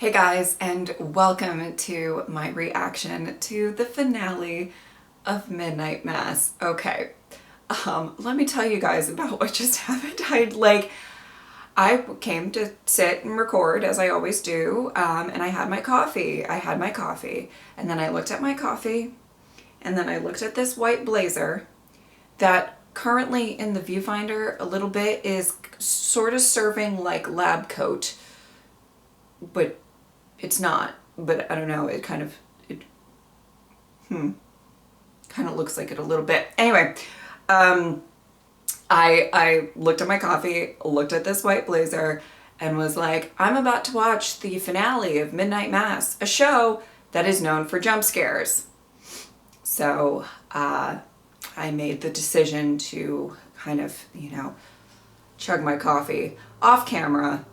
Hey guys, and welcome to my reaction to the finale of Midnight Mass. Okay, let me tell you guys about what just happened. I came to sit and record as I always do, and I had my coffee. And then I looked at my coffee, and then I looked at this white blazer that currently in the viewfinder a little bit is sort of serving like lab coat, but it's not. But I don't know, it kind of looks like it a little bit. Anyway, I looked at my coffee, looked at this white blazer, and was like, I'm about to watch the finale of Midnight Mass, a show that is known for jump scares. So I made the decision to kind of, chug my coffee off camera.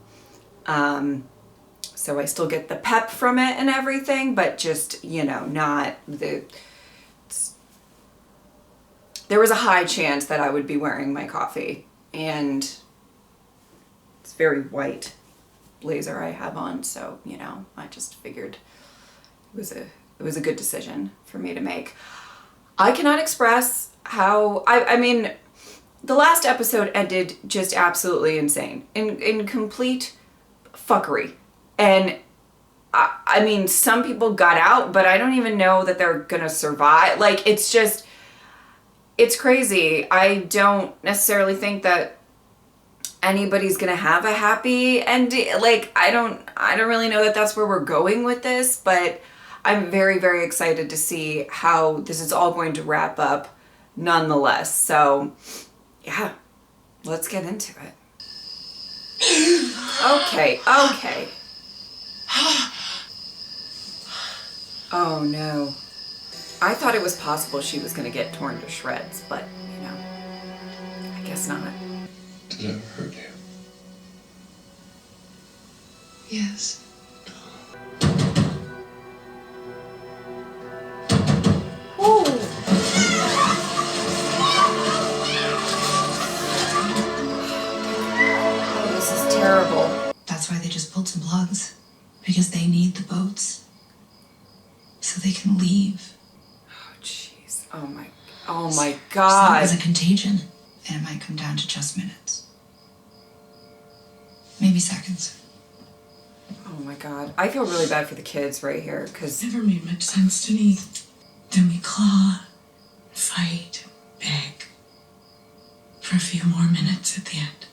So I still get the pep from it and everything, but just, not the... There was a high chance that I would be wearing my coffee, and it's very white blazer I have on, so, I just figured it was a good decision for me to make. I cannot express how, I mean, the last episode ended just absolutely insane, in complete fuckery. And I mean, some people got out, but I don't even know that they're gonna survive. Like, it's just, it's crazy. I don't necessarily think that anybody's gonna have a happy ending. Like, I don't really know that that's where we're going with this, but I'm very, very excited to see how this is all going to wrap up nonetheless. So, yeah, let's get into it. Okay. Oh no. I thought it was possible she was gonna get torn to shreds, but, I guess not. Did it hurt you? Yes. Ooh. Oh, this is terrible. That's why they just pulled some plugs. Because they need the boats. So they can leave. Oh, jeez. Oh my God. There's a contagion, and it might come down to just minutes. Maybe seconds. Oh my God. I feel really bad for the kids right here, because... Never made much sense to me. Then we claw, fight, beg. For a few more minutes at the end.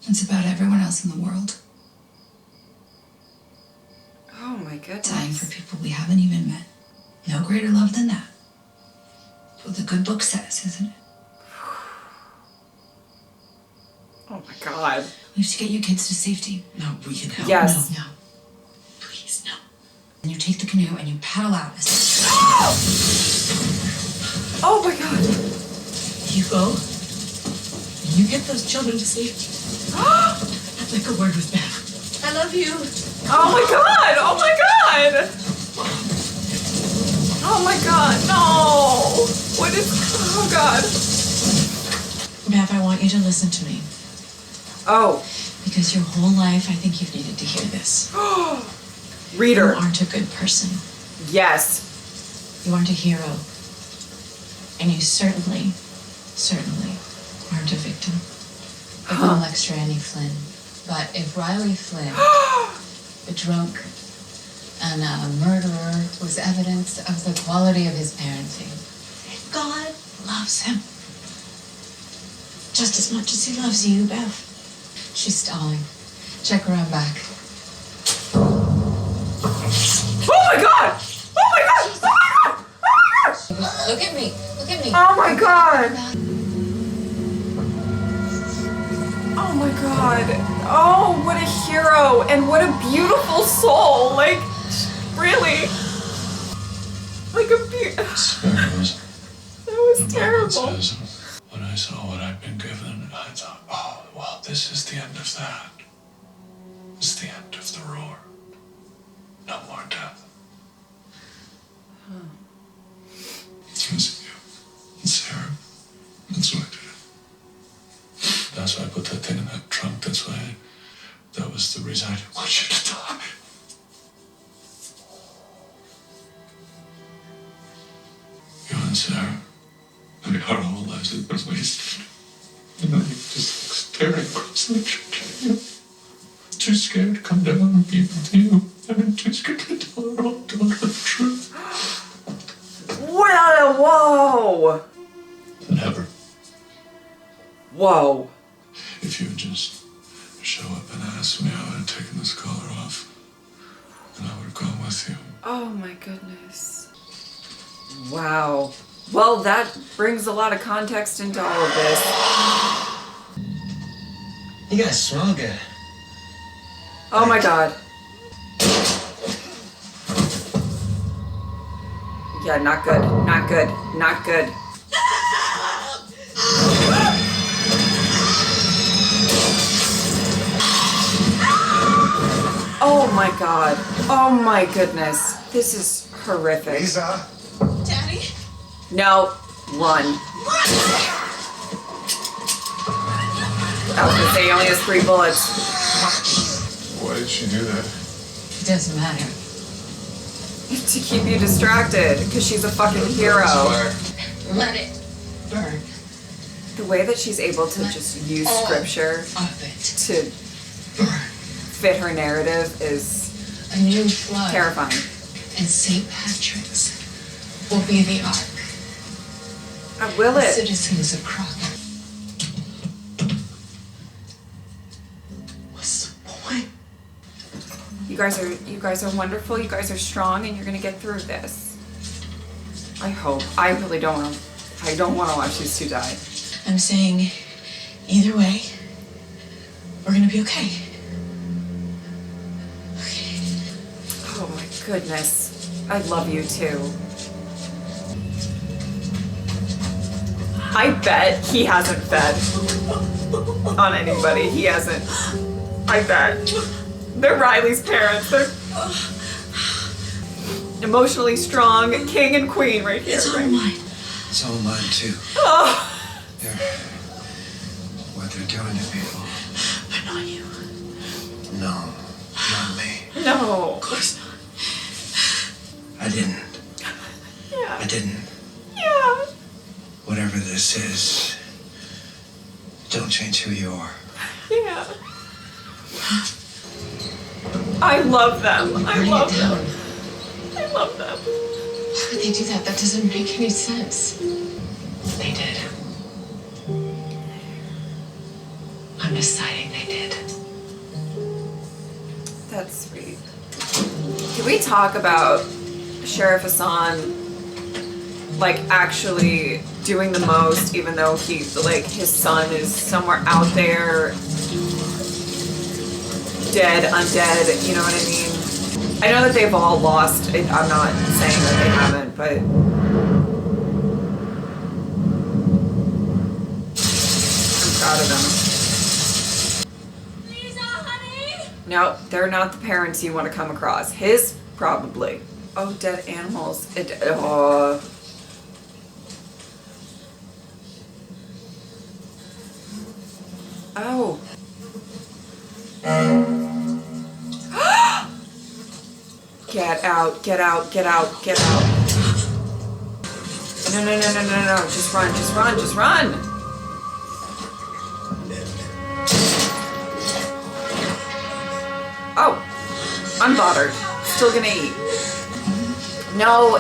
It's about everyone else in the world. Oh my goodness. Dying for people we haven't even met. No greater love than that. What the good book says, isn't it? Oh my God. We have to get you kids to safety. No, we can help. Yes. No. Please, no. And you take the canoe and you paddle out. Oh my God. You go. And you get those children to safety. I'd like a word with Beth. I love you. Oh my God. Oh my God. Oh my God. No. What is... Oh God. Beth, I want you to listen to me. Oh. Because your whole life, I think you've needed to hear this. Reader. You aren't a good person. Yes. You aren't a hero. And you certainly aren't a victim. With no extra Annie Flynn. But if Riley Flynn, a drunk and a murderer, was evidence of the quality of his parenting, God loves him. Just as much as he loves you, Beth. she's stalling. Check her on back. Oh my God! Oh my God! Oh my God! Oh my God! Look at me. Look at me. Oh my God! Oh my God. Oh, what a hero and what a beautiful soul. Like, really. Like a That was terrible. When I saw what I'd been given, I thought, oh, well, this is the end of that. It's the end of the roar. No more death. It was you and Sarah. That's why I did it. That's why I put that thing in that trunk. That was the reason I didn't want you to die. and Sarah. Our whole lives have been wasted. And then you just staring across the church. You too scared to come down and be with you. I'm too scared to tell her all the truth. Whoa! Never. Whoa. If you would just show up and ask me, I would have taken this collar off. And I would have gone with you. Oh my goodness. Wow. Well, that brings a lot of context into all of this. You guys smell good. Oh my god. Yeah, not good. Not good. Not good. Oh my god. Oh my goodness. This is horrific. Lisa? Daddy? No. Run. I was gonna say he only has 3 bullets. Why did she do that? It doesn't matter. To keep you distracted, because she's a fucking hero. Let it burn. The way that she's able to just use scripture Of it. to Burn. fit her narrative is A new flood. terrifying. And St. Patrick's will be the ark. Will The it? citizens of Crockett. What's the point? You guys are wonderful. You guys are strong, and you're gonna get through this. I hope. I really don't want to. I don't want to watch these 2 die. I'm saying, either way, we're gonna be okay. Oh my goodness. I love you too. I bet he hasn't fed on anybody. He hasn't. I bet. They're Riley's parents. They're emotionally strong king and queen right here. It's all Right? mine. It's all mine too. Oh, What they're doing to people. But not you. No, not me. no. Of course not. I didn't. Yeah. I didn't. Yeah. Whatever this is, don't change who you are. Yeah. I love them. I Burning love it them. down. I love them. Why would they do that? That doesn't make any sense. They did. I'm deciding they did. That's sweet. Can we talk about Sheriff Hassan like actually doing the most, even though he like his son is somewhere out there dead, undead, you know what I mean? I know that they've all lost it. I'm not saying that they haven't, but I'm proud of them. No, they're not the parents you want to come across. His, probably. Oh, dead animals. Oh. Get out, get out, get out, get out. No, no, no, no, no, no. Just run, just run, just run. Oh, unbothered. Still gonna eat. No,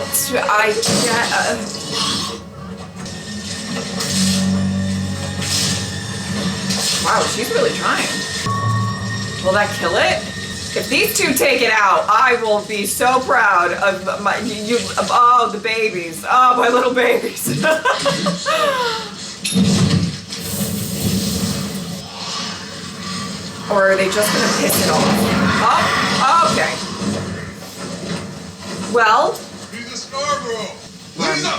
wow, she's really trying. Will that kill it? If these 2 take it out, I will be so proud of the babies. Oh, my little babies. Or are they just gonna piss it off? Oh, okay. Well. Lisa Scarborough! Lisa!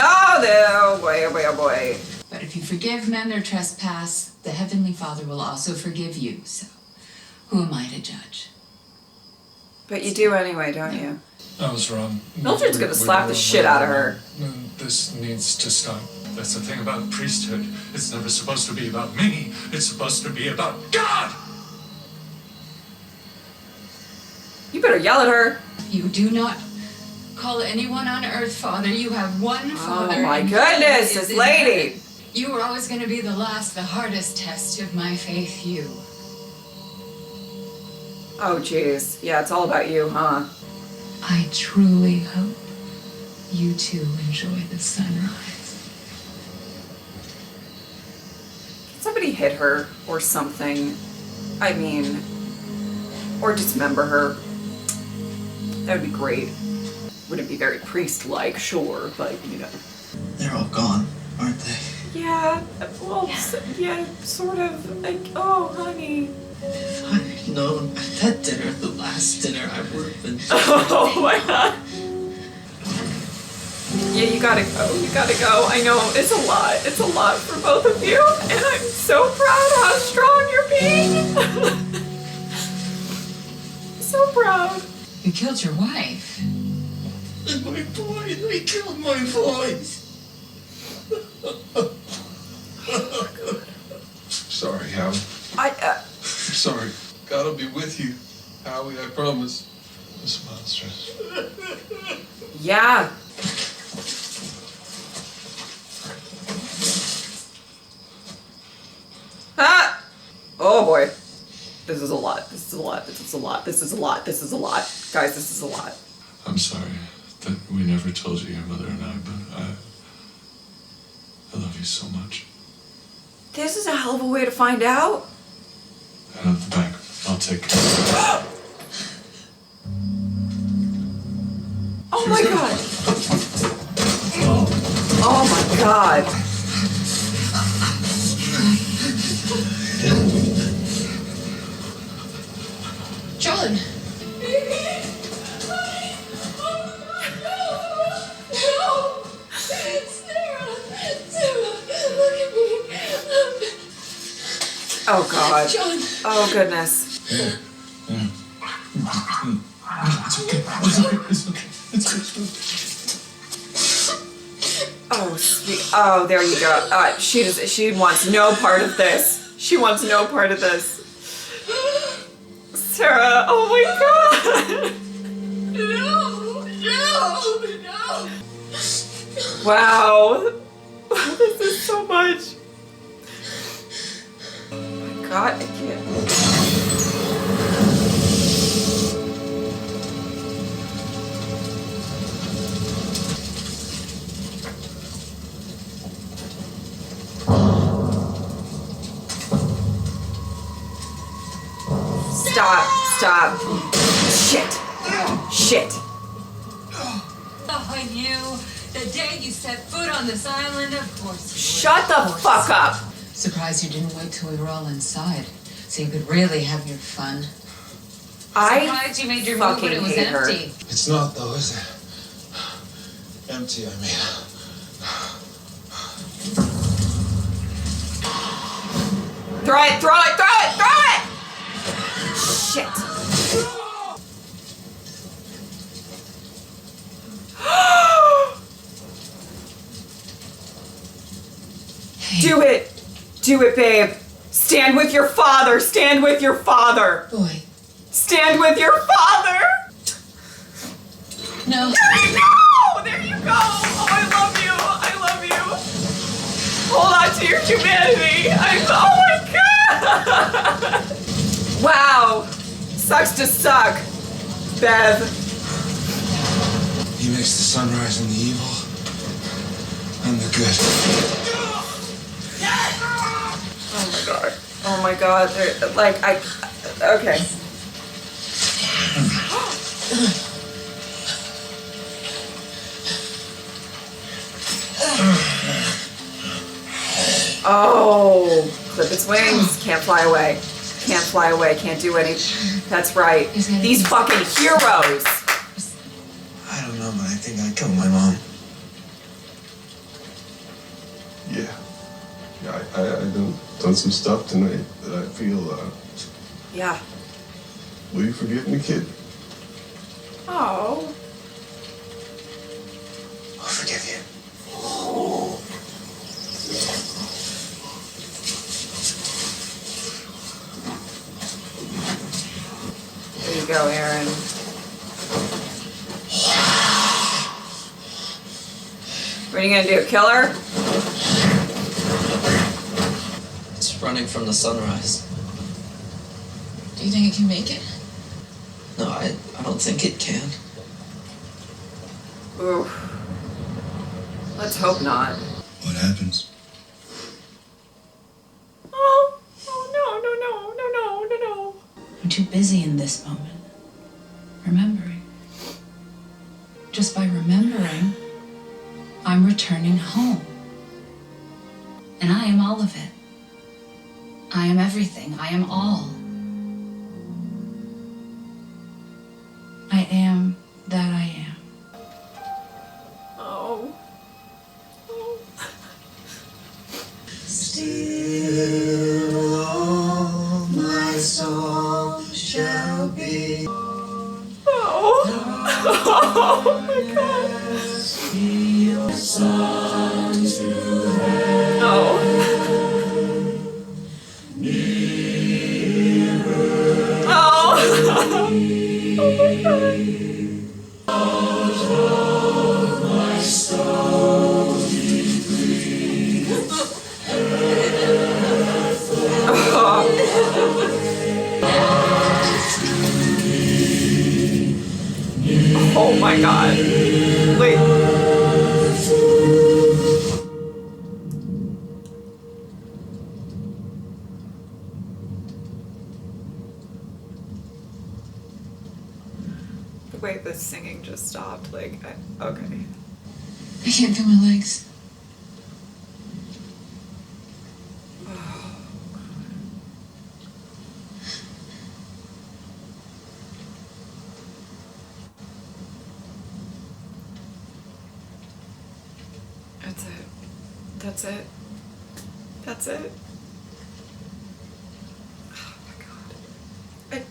Oh boy, oh boy, oh boy. But if you forgive men their trespass, the Heavenly Father will also forgive you. So, who am I to judge? But you do anyway, don't you? I was wrong. Mildred's gonna slap the shit out of her. This needs to stop. That's the thing about priesthood. It's never supposed to be about me. It's supposed to be about God! You better yell at her. You do not call anyone on earth father. You have one father. Oh my and goodness, he is this in lady. heaven. You were always going to be the last, the hardest test of my faith, you. Oh jeez. Yeah, it's all about you, huh? I truly hope you too enjoy the sunrise. Somebody hit her or something. I mean, or dismember her. That would be great. Wouldn't be very priest-like, sure, but you know. They're all gone, aren't they? Yeah, well, yeah, sort of. Like, oh, honey. If I had known at that dinner, the last dinner, I would have been. Oh my god. Yeah, you gotta go. You gotta go. I know it's a lot. It's a lot for both of you, and I'm so proud how strong you're being. So proud. You killed your wife. And my boys, they killed my boys. Sorry, Howie. Sorry. God'll be with you, Howie, I promise. This monstrous. Yeah. Ah! Oh boy. This is a lot. This is a lot. This is a lot. This is a lot. This is a lot. Guys, this is a lot. I'm sorry that we never told you, your mother and I, but I love you so much. This is a hell of a way to find out. Out of the back. I'll take it. Oh my god. Oh my god. John! Oh god. John! Oh goodness. It's okay. It's okay. It's okay. It's okay. Oh sweet. Oh, there you go. She wants no part of this. She wants no part of this. Sarah, oh my god. No! Wow. This is so much. Oh my god, I can't. Stop. Shit. Oh, I knew. The day you set foot on this island, of course. Shut the fuck up. Surprised you didn't wait till we were all inside, so you could really have your fun. I Surprised you made your move when it was fucking hate her. empty. It's not, though, is it? Empty, I mean. Throw it! Shit. Do it, babe. Stand with your father. Boy, Stand with your father. no. No! There you go. Oh, I love you. Hold on to your humanity. Oh my god. Wow. Sucks to suck, Bev. He makes the sunrise and the evil and the good. Oh my god. Okay. Oh, clip its wings. Can't fly away. Can't do anything. That's right. These fucking heroes. I don't know, but I think I killed my mom. Yeah. I done some stuff tonight that I feel, Yeah. will you forgive me, kid? Oh. I'll forgive you. There you go, Aaron. What are you gonna do, kill her? It's running from the sunrise. Do you think it can make it? No, I don't think it can. Ooh. Let's hope not. What happens? Oh, no, no, no, no, no, no, no. I'm too busy in this moment, remembering. Just by remembering, I'm returning home. And I am all of it. I am everything. I am all. I am that I am. Oh. Oh. Still all my soul shall be. Oh. Oh my god. Your son to heaven. Oh. Oh. Oh my god. My soul be free. Oh my god. Wait. The way the singing just stopped, like, okay. I can't feel my legs. That's it. That's it. That's it. Oh my god.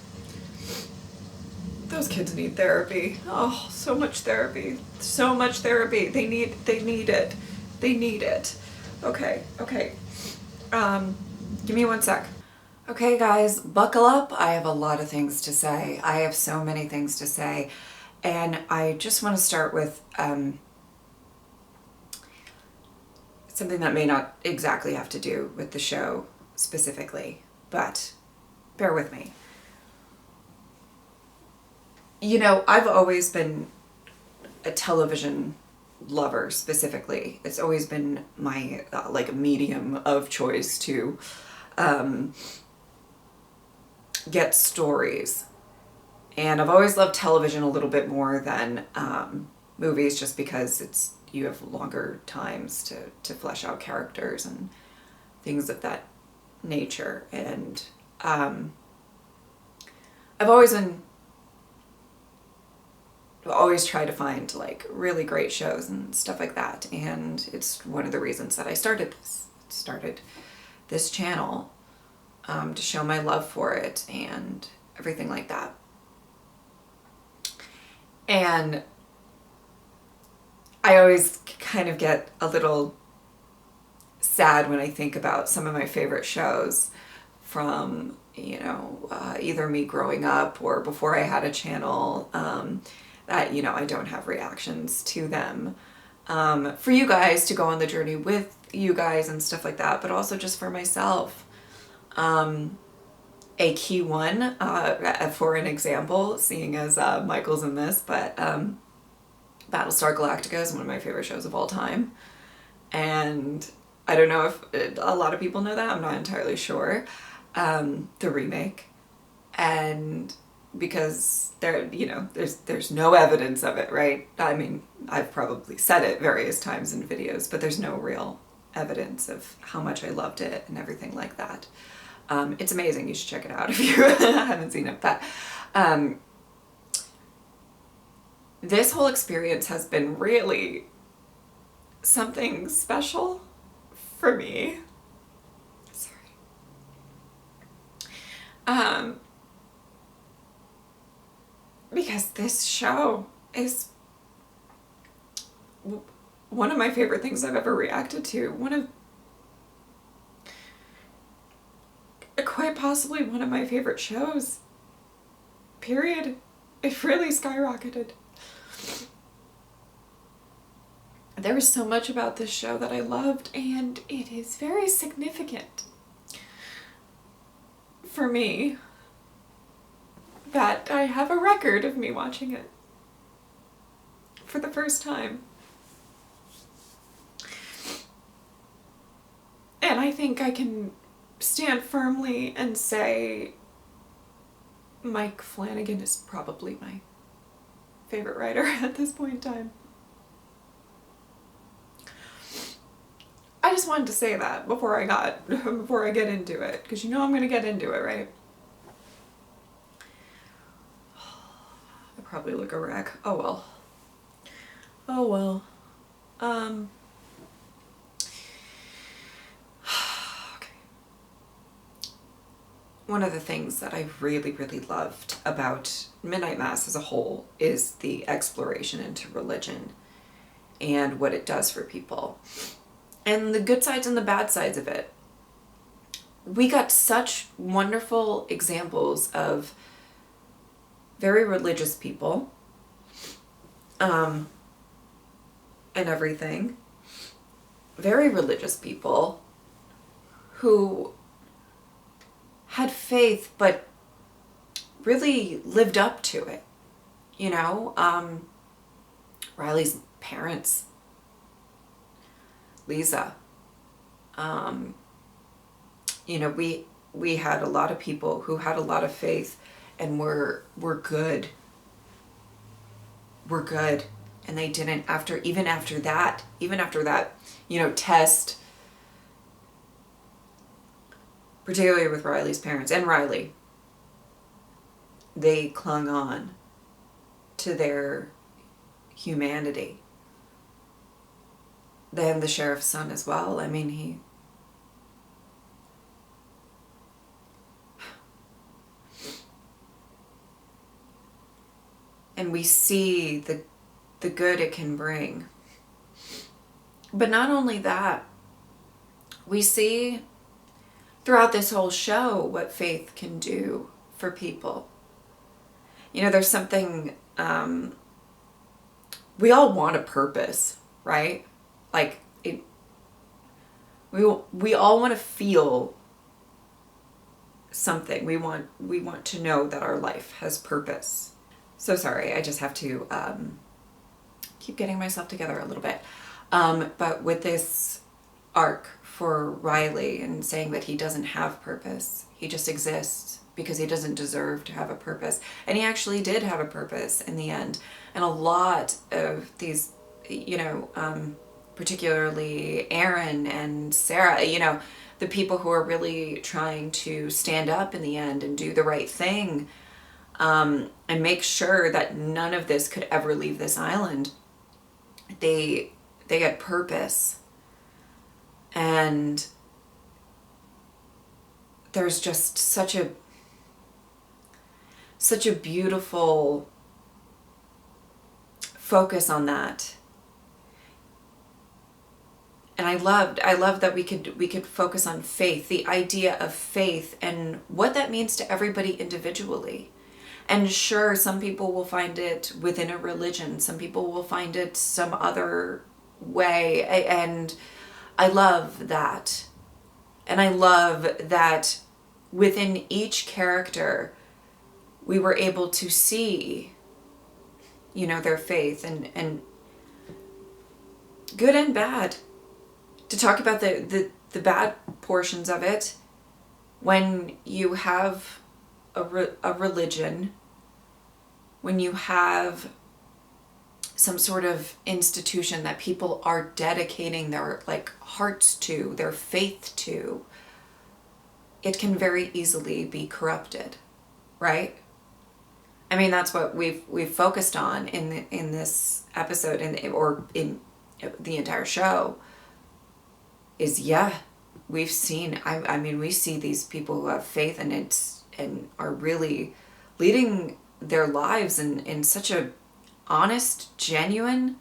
Those kids need therapy. Oh, so much therapy. So much therapy. They need it. They need it. Okay, okay. Give me 1 sec. Okay guys, buckle up. I have a lot of things to say. I have so many things to say. And I just want to start with something that may not exactly have to do with the show specifically, but bear with me. You know, I've always been a television lover specifically. It's always been my like medium of choice to get stories. And I've always loved television a little bit more than movies, just because you have longer times to flesh out characters and things of that nature. And I've always tried to find like really great shows and stuff like that. And it's one of the reasons that I started this channel, to show my love for it and everything like that. And I always kind of get a little sad when I think about some of my favorite shows from, you know, either me growing up or before I had a channel, that, you know, I don't have reactions to them. For you guys to go on the journey with you guys and stuff like that, but also just for myself. A key one, for an example, seeing as Michael's in this, but Battlestar Galactica is one of my favorite shows of all time. And I don't know if a lot of people know that, I'm not entirely sure. The remake. And because there's no evidence of it, right? I mean, I've probably said it various times in videos, but there's no real evidence of how much I loved it and everything like that. It's amazing. You should check it out if you haven't seen it. But this whole experience has been really something special for me. Sorry. Because this show is one of my favorite things I've ever reacted to. Quite possibly one of my favorite shows. Period. It really skyrocketed. There was so much about this show that I loved, and it is very significant for me that I have a record of me watching it for the first time. And I think I can stand firmly and say Mike Flanagan is probably my favorite writer at this point in time. I just wanted to say that before I get into it, because you know I'm going to get into it, right? I probably look a wreck. Oh well. Oh well. Okay. One of the things that I really, really loved about Midnight Mass as a whole is the exploration into religion and what it does for people. And the good sides and the bad sides of it. We got such wonderful examples of very religious people, and everything. Very religious people who had faith but really lived up to it. You know, Riley's parents, Lisa. You know, we had a lot of people who had a lot of faith and were good. Were good. And they didn't even after that, you know, test, particularly with Riley's parents and Riley, they clung on to their humanity. Then the sheriff's son as well. I mean, and we see the good it can bring. But not only that, we see throughout this whole show what faith can do for people. You know, there's something, we all want a purpose, right? Like, we all want to feel something. We want to know that our life has purpose. So sorry, I just have to keep getting myself together a little bit. But with this arc for Riley and saying that he doesn't have purpose, he just exists because he doesn't deserve to have a purpose. And he actually did have a purpose in the end. And a lot of these, you know, particularly Aaron and Sarah, you know, the people who are really trying to stand up in the end and do the right thing, and make sure that none of this could ever leave this island. They had purpose. And there's just such a beautiful focus on that. And I loved that we could focus on faith, the idea of faith and what that means to everybody individually. And sure, some people will find it within a religion. Some people will find it some other way. And I love that. And I love that within each character, we were able to see, you know, their faith and good and bad. To talk about the bad portions of it, when you have a religion, when you have some sort of institution that people are dedicating their hearts to, their faith to, it can very easily be corrupted, right? I mean, that's what we've focused on in this episode or in the entire show. Is we've seen. I mean, we see these people who have faith and are really leading their lives in such a honest, genuine,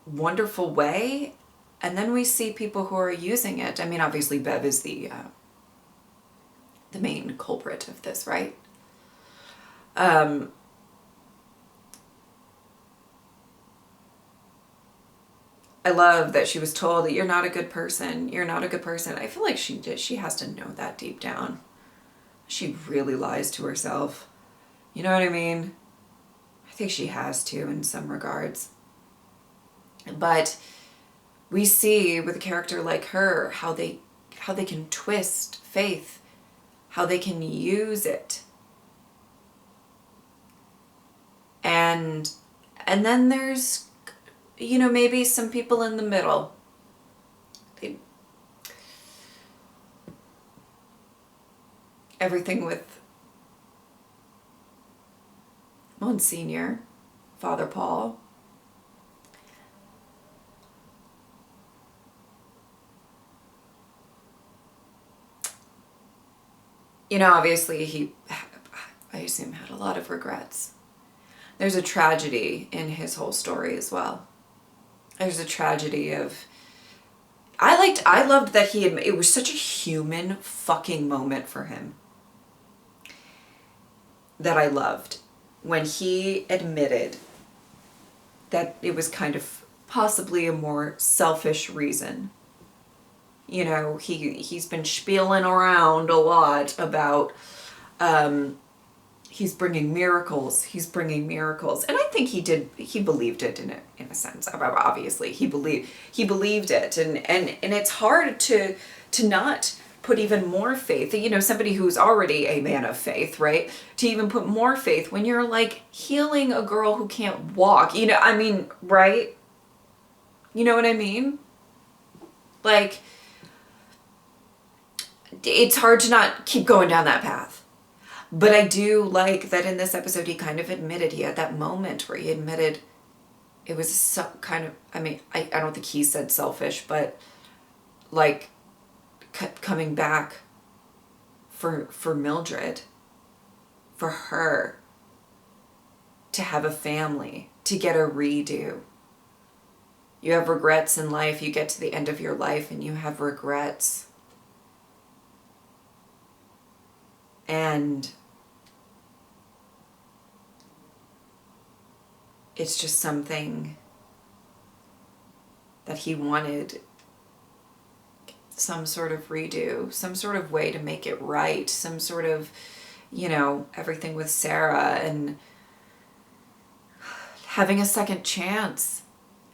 wonderful way. And then we see people who are using it. I mean, obviously Bev is the the main culprit of this, right? I love that she was told that you're not a good person. You're not a good person. I feel like she has to know that deep down. She really lies to herself. You know what I mean? I think she has to in some regards. But we see with a character like her how they can twist faith, how they can use it. And then there's, you know, maybe some people in the middle. Everything with Monsignor, Father Paul. You know, obviously he, I assume, had a lot of regrets. There's a tragedy in his whole story as well. There's a tragedy of, I loved that it was such a human fucking moment for him. That I loved. When he admitted that it was kind of possibly a more selfish reason. You know, he's been spieling around a lot about he's bringing miracles. And I think he believed it in a sense. Obviously, he believed it. And it's hard to not put even more faith, you know, somebody who's already a man of faith, right? To even put more faith when you're like healing a girl who can't walk, you know, I mean, right? You know what I mean? Like, it's hard to not keep going down that path. But I do like that in this episode, he kind of admitted, he had that moment where he admitted it was some kind of, I mean, I don't think he said selfish, but like, coming back for Mildred, for her to have a family, to get a redo. You have regrets in life. You get to the end of your life and you have regrets. And it's just something that he wanted, some sort of redo, some sort of way to make it right, some sort of, you know, everything with Sarah and having a second chance.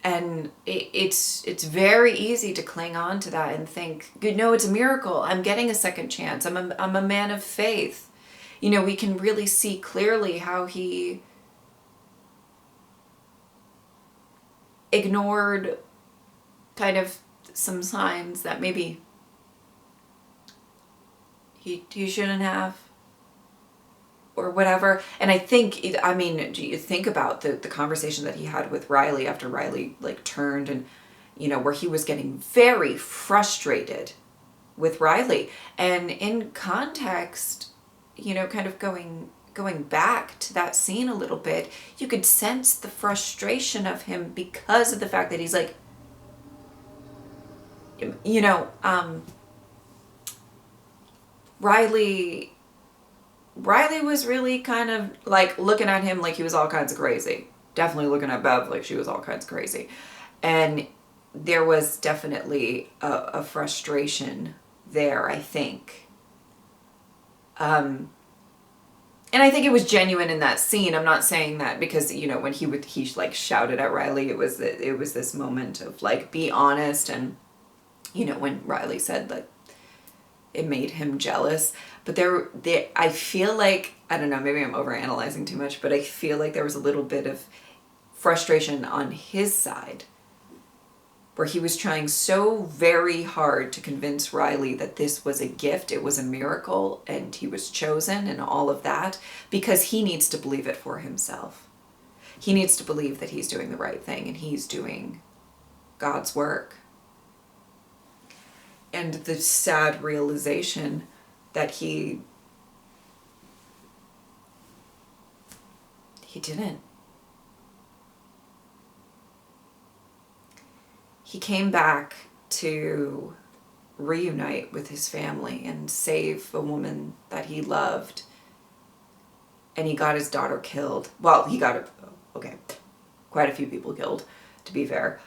And it's very easy to cling on to that and think, no, it's a miracle. I'm getting a second chance. I'm a man of faith. You know, we can really see clearly how he ignored kind of some signs that maybe he shouldn't have, or whatever. And I think, I mean, do you think about the conversation that he had with Riley after Riley like turned, and, you know, where he was getting very frustrated with Riley. And in context, you know, kind of going back to that scene a little bit, you could sense the frustration of him because of the fact that he's like, you know, Riley was really kind of like looking at him like he was all kinds of crazy. Definitely looking at Bev like she was all kinds of crazy. And there was definitely a frustration there, I think. And I think it was genuine in that scene. I'm not saying that because, you know, when he like shouted at Riley, it was this moment of like, be honest. And, you know, when Riley said that it made him jealous, but I feel like, I don't know, maybe I'm overanalyzing too much, but I feel like there was a little bit of frustration on his side where he was trying so very hard to convince Riley that this was a gift, it was a miracle, and he was chosen and all of that, because he needs to believe it for himself. He needs to believe that he's doing the right thing and he's doing God's work. And the sad realization that he didn't. He came back to reunite with his family and save a woman that he loved. And he got his daughter killed. Well, he got, quite a few people killed, to be fair.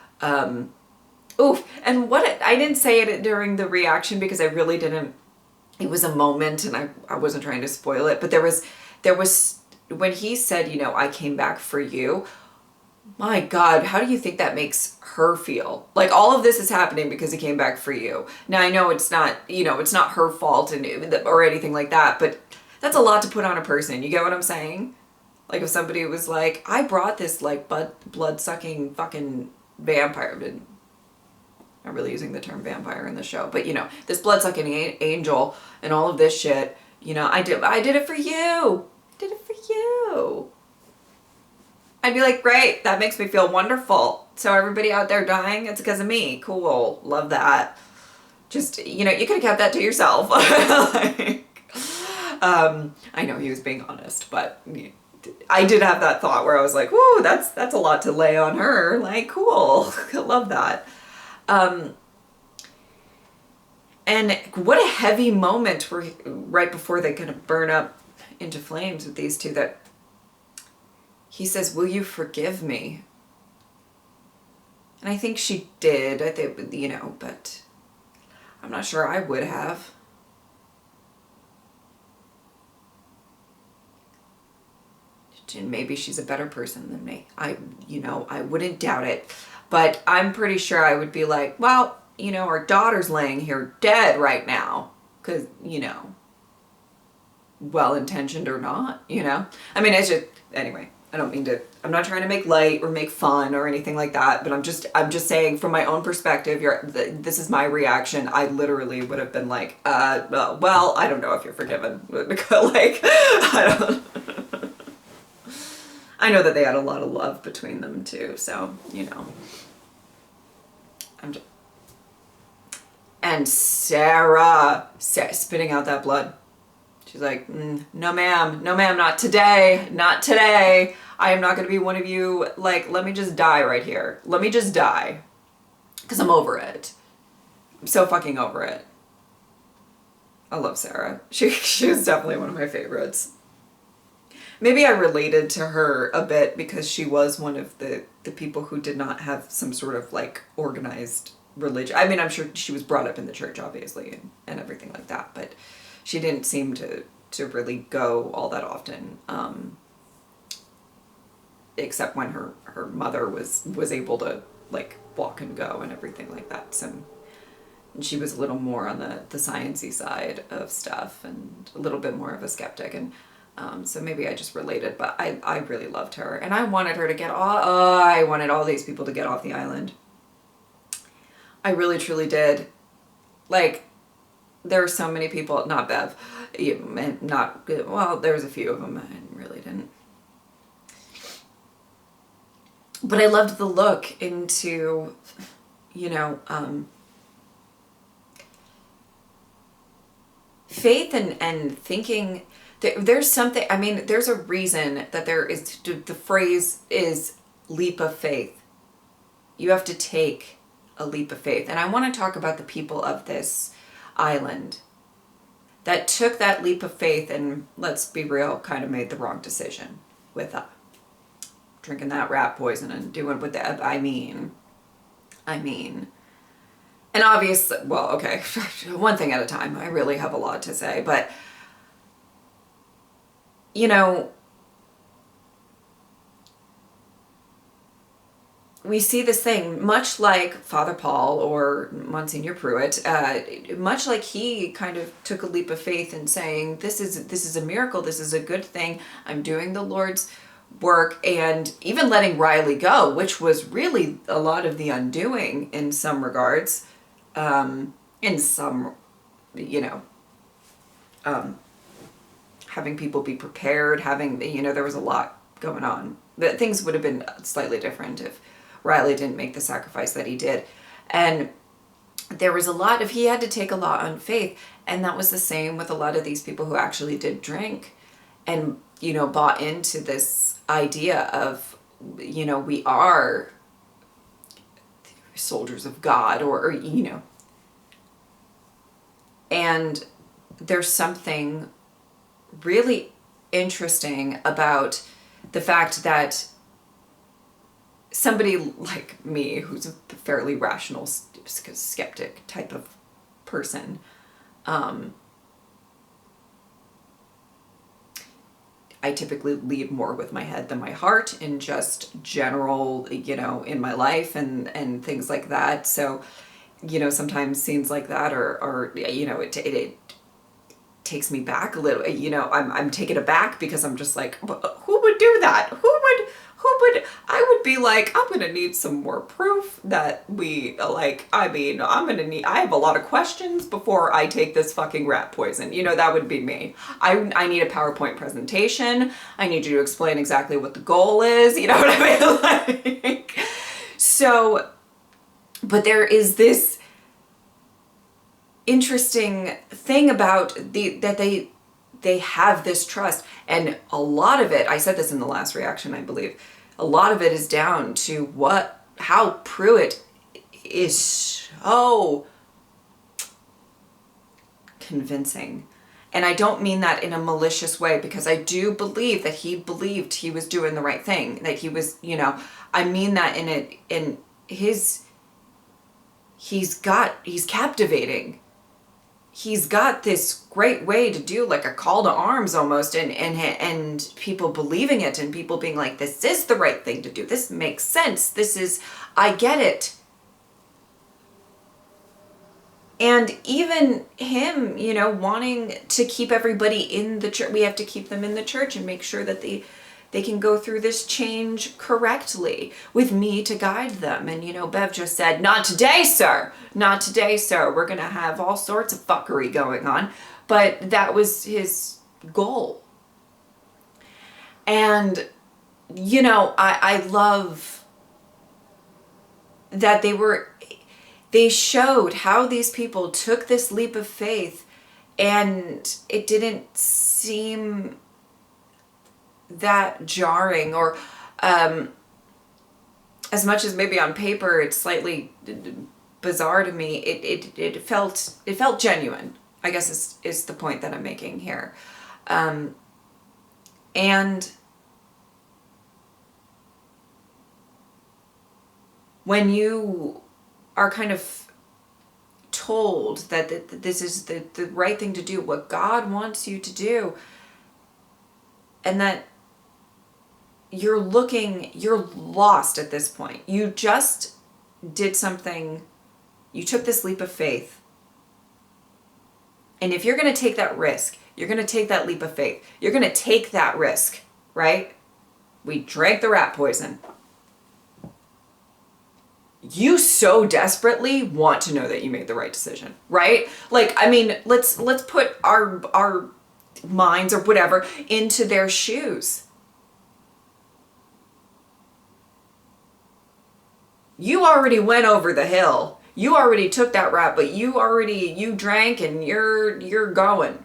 Oof. And I didn't say it during the reaction because I really didn't, it was a moment and I wasn't trying to spoil it, but there was, when he said, I came back for you, my God, how do you think that makes her feel? Like, all of this is happening because he came back for you. Now, I know it's not, it's not her fault or anything like that, but that's a lot to put on a person. You get what I'm saying? Like, if somebody was like, I brought this, like, blood-sucking fucking vampire, I'm not really using the term vampire in the show, but, this blood-sucking angel and all of this shit, I did it for you. Did it for you. I'd be like, great, that makes me feel wonderful. So everybody out there dying, it's because of me. Cool, love that. Just, you could have kept that to yourself. Like, I know he was being honest, but I did have that thought where I was like, whoa, that's a lot to lay on her. Like, cool, love that. And what a heavy moment right before they kind of burn up into flames with these two, that he says, will you forgive me? And I think she did. I think, but I'm not sure I would have. And maybe she's a better person than me. I wouldn't doubt it. But I'm pretty sure I would be like, well, our daughter's laying here dead right now. Because, well-intentioned or not, I mean, anyway, I'm not trying to make light or make fun or anything like that, but I'm just saying from my own perspective, this is my reaction. I literally would have been like, well, I don't know if you're forgiven. Like, I don't. I know that they had a lot of love between them too, so, and Sarah spitting out that blood. She's like, no ma'am, not today, I am not going to be one of you. Like, let me just die right here. Let me just die. Because I'm over it. I'm so fucking over it. I love Sarah. She was definitely one of my favorites. Maybe I related to her a bit because she was one of the people who did not have some sort of, like, organized religion. I mean, I'm sure she was brought up in the church, obviously, and everything like that, but she didn't seem to really go all that often, except when her mother was able to, like, walk and go and everything like that. So, and she was a little more on the sciencey side of stuff and a little bit more of a skeptic, and so maybe I just related, but I really loved her, and I wanted her to get I wanted all these people to get off the island. I really truly did. Like, there were so many people, not Bev, not good. Well, there was a few of them. I really didn't. But I loved the look into, faith and thinking. There's something, I mean, there's a reason that the phrase is leap of faith. You have to take a leap of faith. And I want to talk about the people of this island that took that leap of faith and, let's be real, kind of made the wrong decision with drinking that rat poison and doing what that, I mean, and obviously, well, okay, one thing at a time. I really have a lot to say, but we see this thing, much like Father Paul or Monsignor Pruitt, much like he kind of took a leap of faith in saying, this is a miracle, this is a good thing, I'm doing the Lord's work, and even letting Riley go, which was really a lot of the undoing in some regards, in some, having people be prepared, there was a lot going on. But things would have been slightly different if Riley didn't make the sacrifice that he did. And there was he had to take a lot on faith. And that was the same with a lot of these people who actually did drink and, bought into this idea of, we are soldiers of God or And there's something really interesting about the fact that somebody like me, who's a fairly rational skeptic type of person, I typically lead more with my head than my heart in just general, in my life and things like that. So, sometimes scenes like that are it takes me back a little. I'm taken aback because I'm just like, who would do that? I would be like, I'm gonna need some more proof that I have a lot of questions before I take this fucking rat poison. That would be me. I need a PowerPoint presentation. I need you to explain exactly what the goal is. You know what I mean? So, but there is this interesting thing about that they have this trust, and a lot of it, I said this in the last reaction, I believe, a lot of it is down to how Pruitt is so convincing. And I don't mean that in a malicious way, because I do believe that he believed he was doing the right thing, that he was, I mean that he's captivating. He's got this great way to do like a call to arms almost, and people believing it, and people being like, this is the right thing to do. This makes sense. I get it. And even him, wanting to keep everybody in the church. We have to keep them in the church and make sure that they can go through this change correctly with me to guide them. And, Bev just said, not today, sir. Not today, sir. We're going to have all sorts of fuckery going on. But that was his goal. And, I love that they showed how these people took this leap of faith, and it didn't seem that jarring, or as much as maybe on paper it's slightly bizarre to me, it felt genuine, I guess is the point that I'm making here. And when you are kind of told that this is the right thing to do, what God wants you to do, and that you're lost at this point. You just did something, you took this leap of faith. And if you're going to take that risk, you're going to take that leap of faith. You're going to take that risk, right? We drank the rat poison. You so desperately want to know that you made the right decision, right? Like, I mean, let's put our minds or whatever into their shoes. You already went over the hill. You already took that rat, but you drank and you're going.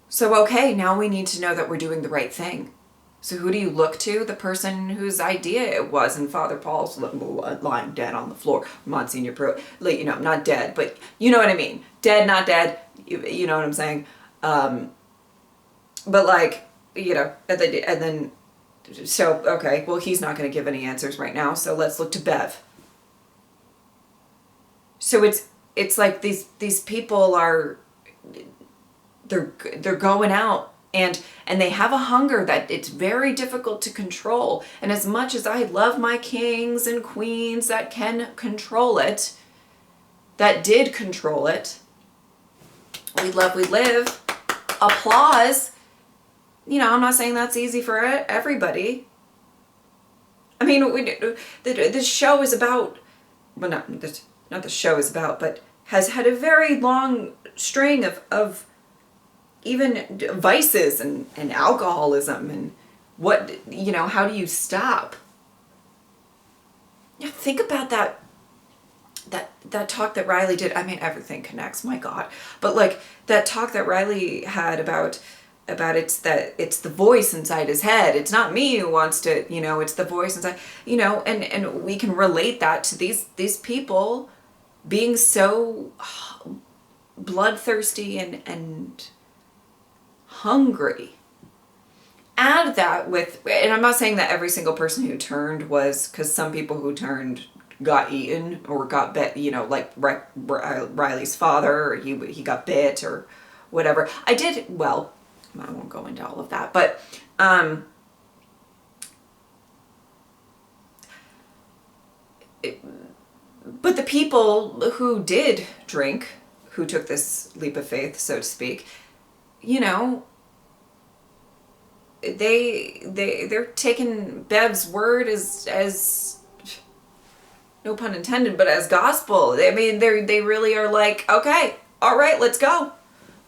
So, okay, now we need to know that we're doing the right thing. So who do you look to? The person whose idea it was, and Father Paul's lying dead on the floor. Monsignor Pruitt, not dead, but you know what I mean. Dead, not dead. You know what I'm saying. But and then, so okay, well, he's not going to give any answers right now. So let's look to Bev. So it's like these people are, they're going out. And they have a hunger that it's very difficult to control. And as much as I love my kings and queens that can control it, that did control it, we love, we live, applause. I'm not saying that's easy for everybody. I mean, this show is about, well, not the show is about, but has had a very long string of even vices and alcoholism, and how do you stop? Think about that talk that Riley did. I mean, everything connects, my God. But like that talk that Riley had about it's the voice inside his head. It's not me who wants to, it's the voice inside, and we can relate that to these people being so bloodthirsty and hungry. Add that with, and I'm not saying that every single person who turned was, because some people who turned got eaten or got bit, like Riley's father, or he got bit or whatever. I won't go into all of that, but but the people who did drink, who took this leap of faith, so to speak, they're taking Bev's word as no pun intended, but as gospel. I mean, they really are like, okay, all right, let's go.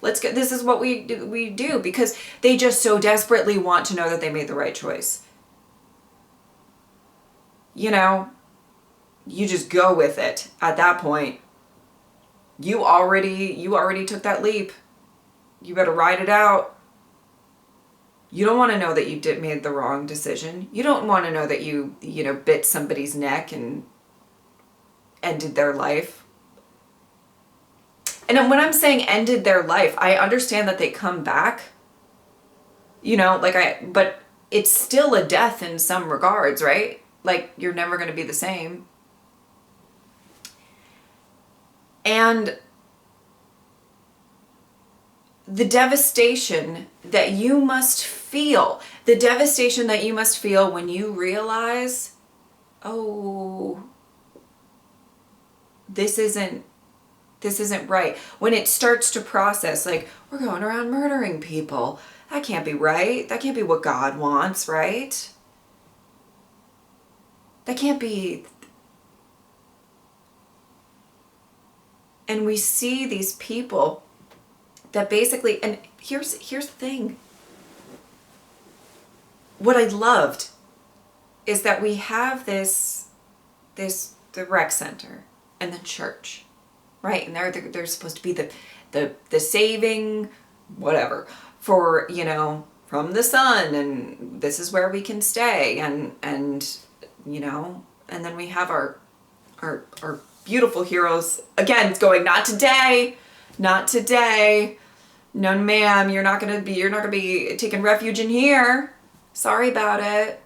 Let's go. This is what we do, because they just so desperately want to know that they made the right choice. You just go with it at that point. You already took that leap. You better ride it out. You don't want to know that you made the wrong decision. You don't want to know that you bit somebody's neck and ended their life. And when I'm saying ended their life, I understand that they come back. But it's still a death in some regards, right? Like, you're never going to be the same. And the devastation that you must feel when you realize, oh, this isn't right. When it starts to process, like, we're going around murdering people. That can't be right. That can't be what God wants, right? That can't be. And we see these people that basically, and here's the thing. What I loved is that we have the rec center and the church, right? And they're supposed to be the saving whatever for, from the sun, and this is where we can stay, and and then we have our beautiful heroes again going, not today, no ma'am, you're not gonna be taking refuge in here, sorry about it.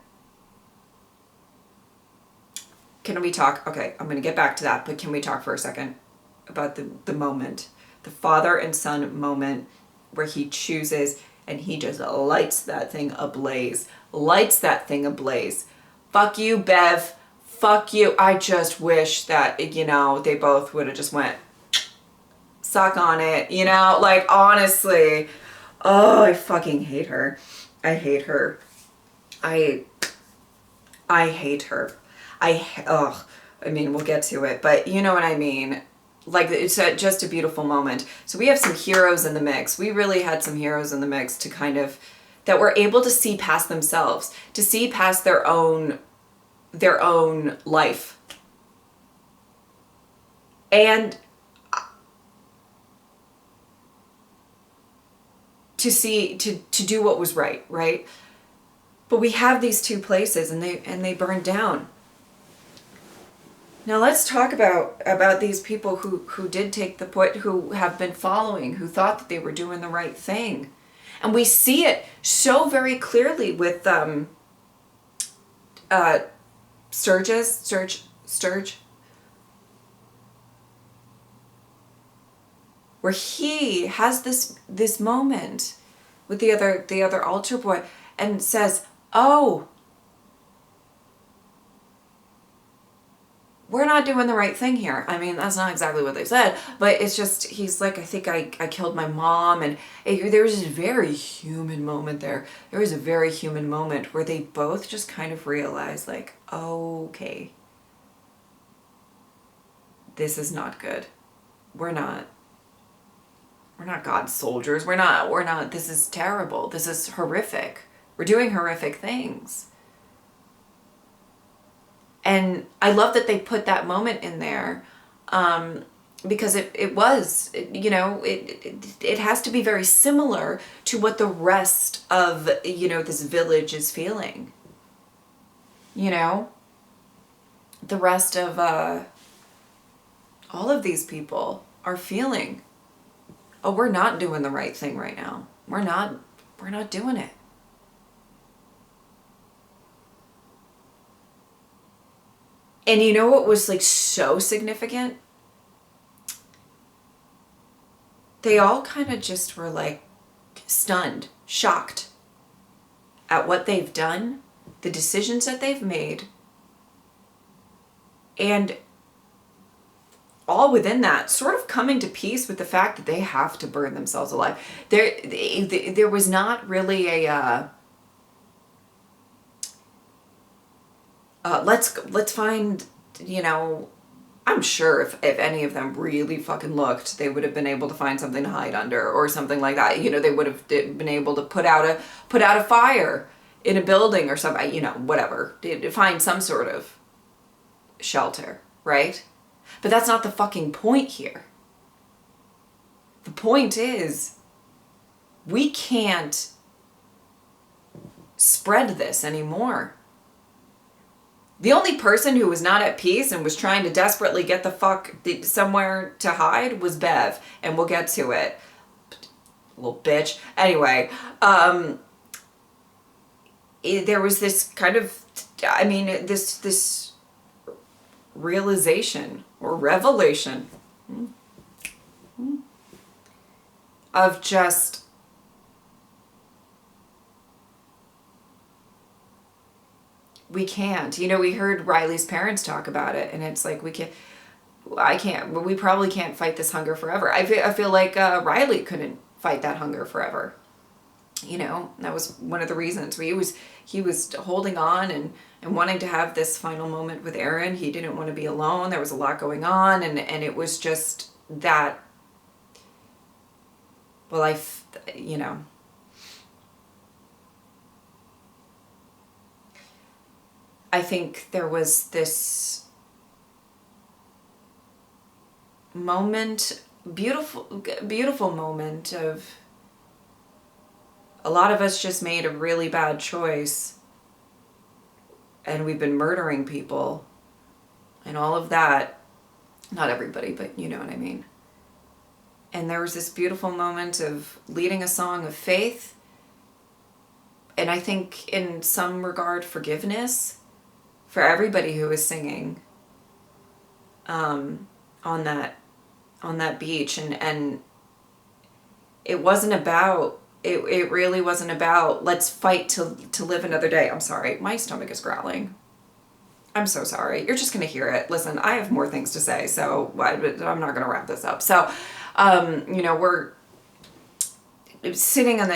Can we talk? Okay, I'm gonna get back to that, but can we talk for a second about the moment, the father and son moment, where he chooses and he just lights that thing ablaze. Fuck you, Bev. Fuck you. I just wish that, they both would have just went, suck on it, like, honestly. Oh, I fucking hate her. I hate her. I hate her. I mean, we'll get to it, but you know what I mean. Like, it's just a beautiful moment. So we have some heroes in the mix. We really had some heroes in the mix to kind of, that were able to see past themselves, to see past their own life. And to do what was right? But we have these two places, and they burned down. Now let's talk about these people who did take the point, who have been following, who thought that they were doing the right thing. And we see it so very clearly with Sturge, where he has this moment with the other altar boy and says, oh, we're not doing the right thing here. I mean, that's not exactly what they said, but it's just, he's like, I think I killed my mom. And there was this very human moment there. There was a very human moment where they both just kind of realized, like, okay, this is not good. We're not God's soldiers. We're not, this is terrible. This is horrific. We're doing horrific things. And I love that they put that moment in there. because it was, it has to be very similar to what the rest of, this village is feeling. The rest of all of these people are feeling, oh, we're not doing the right thing right now. We're not doing it. And you know what was like so significant? They all kind of just were like stunned, shocked at what they've done, the decisions that they've made, and all within that sort of coming to peace with the fact that they have to burn themselves alive. There was not really a let's find, I'm sure if any of them really fucking looked, they would have been able to find something to hide under or something like that. They would have been able to put out a fire in a building or something, whatever, to find some sort of shelter, right? But that's not the fucking point here. The point is, we can't spread this anymore. The only person who was not at peace and was trying to desperately get the fuck somewhere to hide was Bev, and we'll get to it. Little bitch. Anyway, there was this kind of, this realization or revelation of just we can't. We heard Riley's parents talk about it, and it's like we probably can't fight this hunger forever. I feel like Riley couldn't fight that hunger forever. That was one of the reasons he was holding on and wanting to have this final moment with Aaron. He didn't want to be alone. There was a lot going on, and it was just that, well, I think there was this moment, beautiful moment of a lot of us just made a really bad choice and we've been murdering people and all of that. Not everybody, but you know what I mean. And there was this beautiful moment of leading a song of faith, and I think in some regard forgiveness for everybody who was singing on that beach. And it wasn't about, it really wasn't about let's fight to live another day. I'm sorry, my stomach is growling. I'm so sorry. You're just going to hear it. Listen, I have more things to say, so I'm not going to wrap this up. So, we're sitting on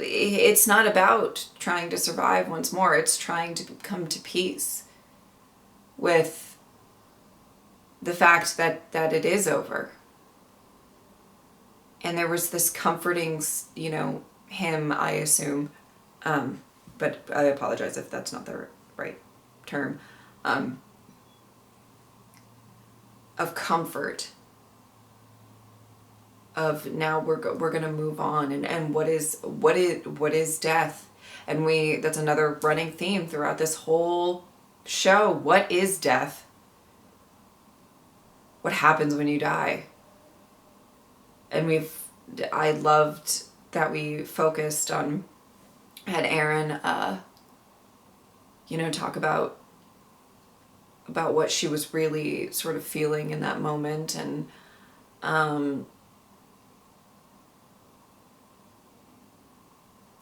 it's not about trying to survive once more. It's trying to come to peace with the fact that it is over. And there was this comforting, hymn, I assume, but I apologize if that's not the right term, of comfort, of now we're going to move on, and what is death. And that's another running theme throughout this whole show. What is death? What happens when you die? And I loved that we focused on, had Aaron talk about what she was really sort of feeling in that moment, and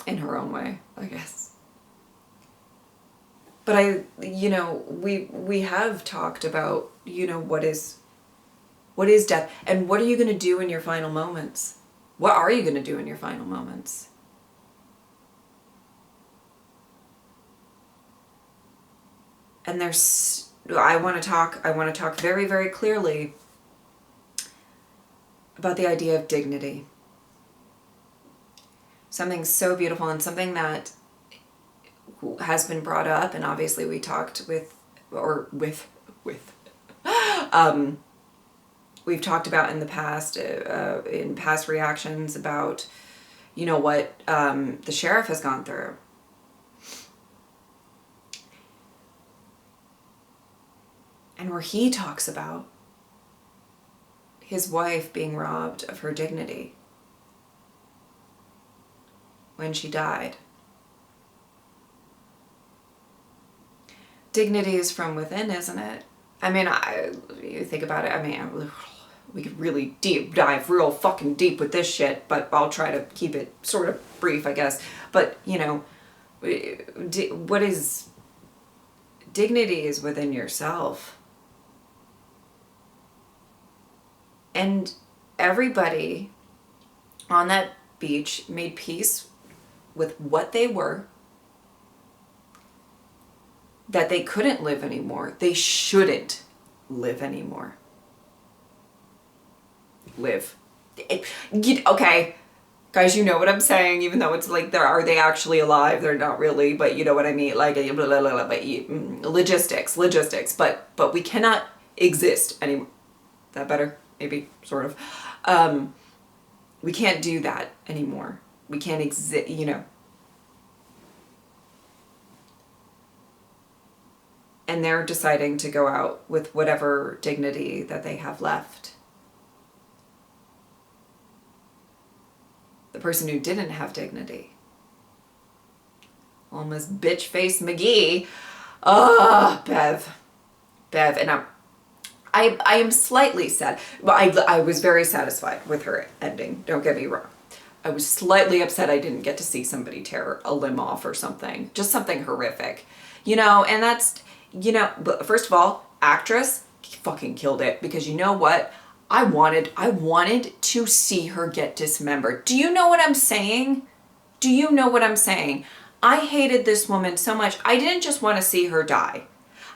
in her own way, I guess. But we have talked about, what is death, and what are you going to do in your final moments? What are you going to do in your final moments? And I want to talk very, very clearly about the idea of dignity. Something so beautiful, and something that has been brought up, and obviously we talked with we've talked about in the past, in past reactions about, you know, what the sheriff has gone through. And where he talks about his wife being robbed of her dignity when she died. Dignity is from within, isn't it? I mean, you think about it, I mean, we could really deep dive real fucking deep with this shit, but I'll try to keep it sort of brief, I guess. But, you know, what is dignity is within yourself. And everybody on that beach made peace with what they were, that they couldn't live anymore. They shouldn't live anymore. Live. Okay, guys, you know what I'm saying, even though it's like, are they actually alive? They're not really, but you know what I mean, like, blah, blah, blah, blah, logistics, but we cannot exist anymore. That better? Maybe, sort of. We can't do that anymore. We can't exist, you know. And they're deciding to go out with whatever dignity that they have left. The person who didn't have dignity, almost bitch face McGee. Bev, and I am slightly sad. Well, I was very satisfied with her ending. Don't get me wrong. I was slightly upset I didn't get to see somebody tear a limb off or something, just something horrific, you know. And that's, you know, but first of all, actress fucking killed it, because you know what? I wanted to see her get dismembered. Do you know what I'm saying? Do you know what I'm saying? I hated this woman so much. I didn't just want to see her die.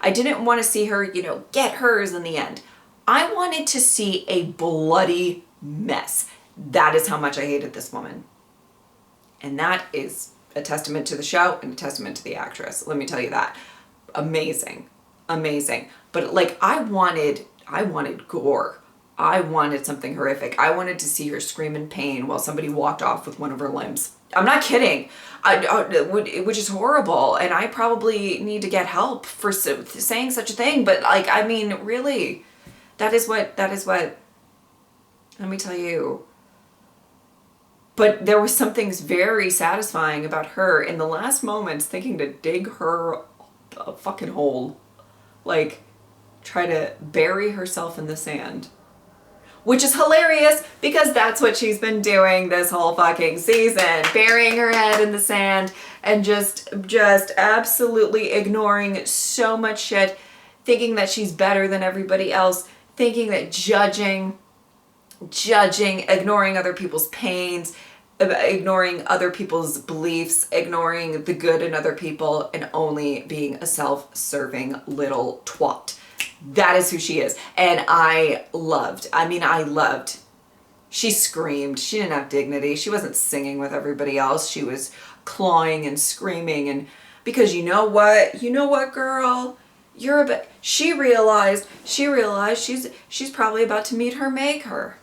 I didn't want to see her, you know, get hers in the end. I wanted to see a bloody mess. That is how much I hated this woman. And that is a testament to the show and a testament to the actress. Let me tell you that. Amazing. Amazing. But like, I wanted gore. I wanted something horrific. I wanted to see her scream in pain while somebody walked off with one of her limbs. I'm not kidding. Which is horrible. And I probably need to get help for saying such a thing. But like, I mean, really, that is what, let me tell you. But there was something very satisfying about her in the last moments thinking to dig her a fucking hole. Like, try to bury herself in the sand. Which is hilarious, because that's what she's been doing this whole fucking season. Burying her head in the sand and just absolutely ignoring so much shit. Thinking that she's better than everybody else. Thinking that judging, ignoring other people's pains, ignoring other people's beliefs, ignoring the good in other people, and only being a self-serving little twat. That is who she is. And I loved. She screamed. She didn't have dignity. She wasn't singing with everybody else. She was clawing and screaming. And because you know what, girl, she realized she's probably about to meet her maker.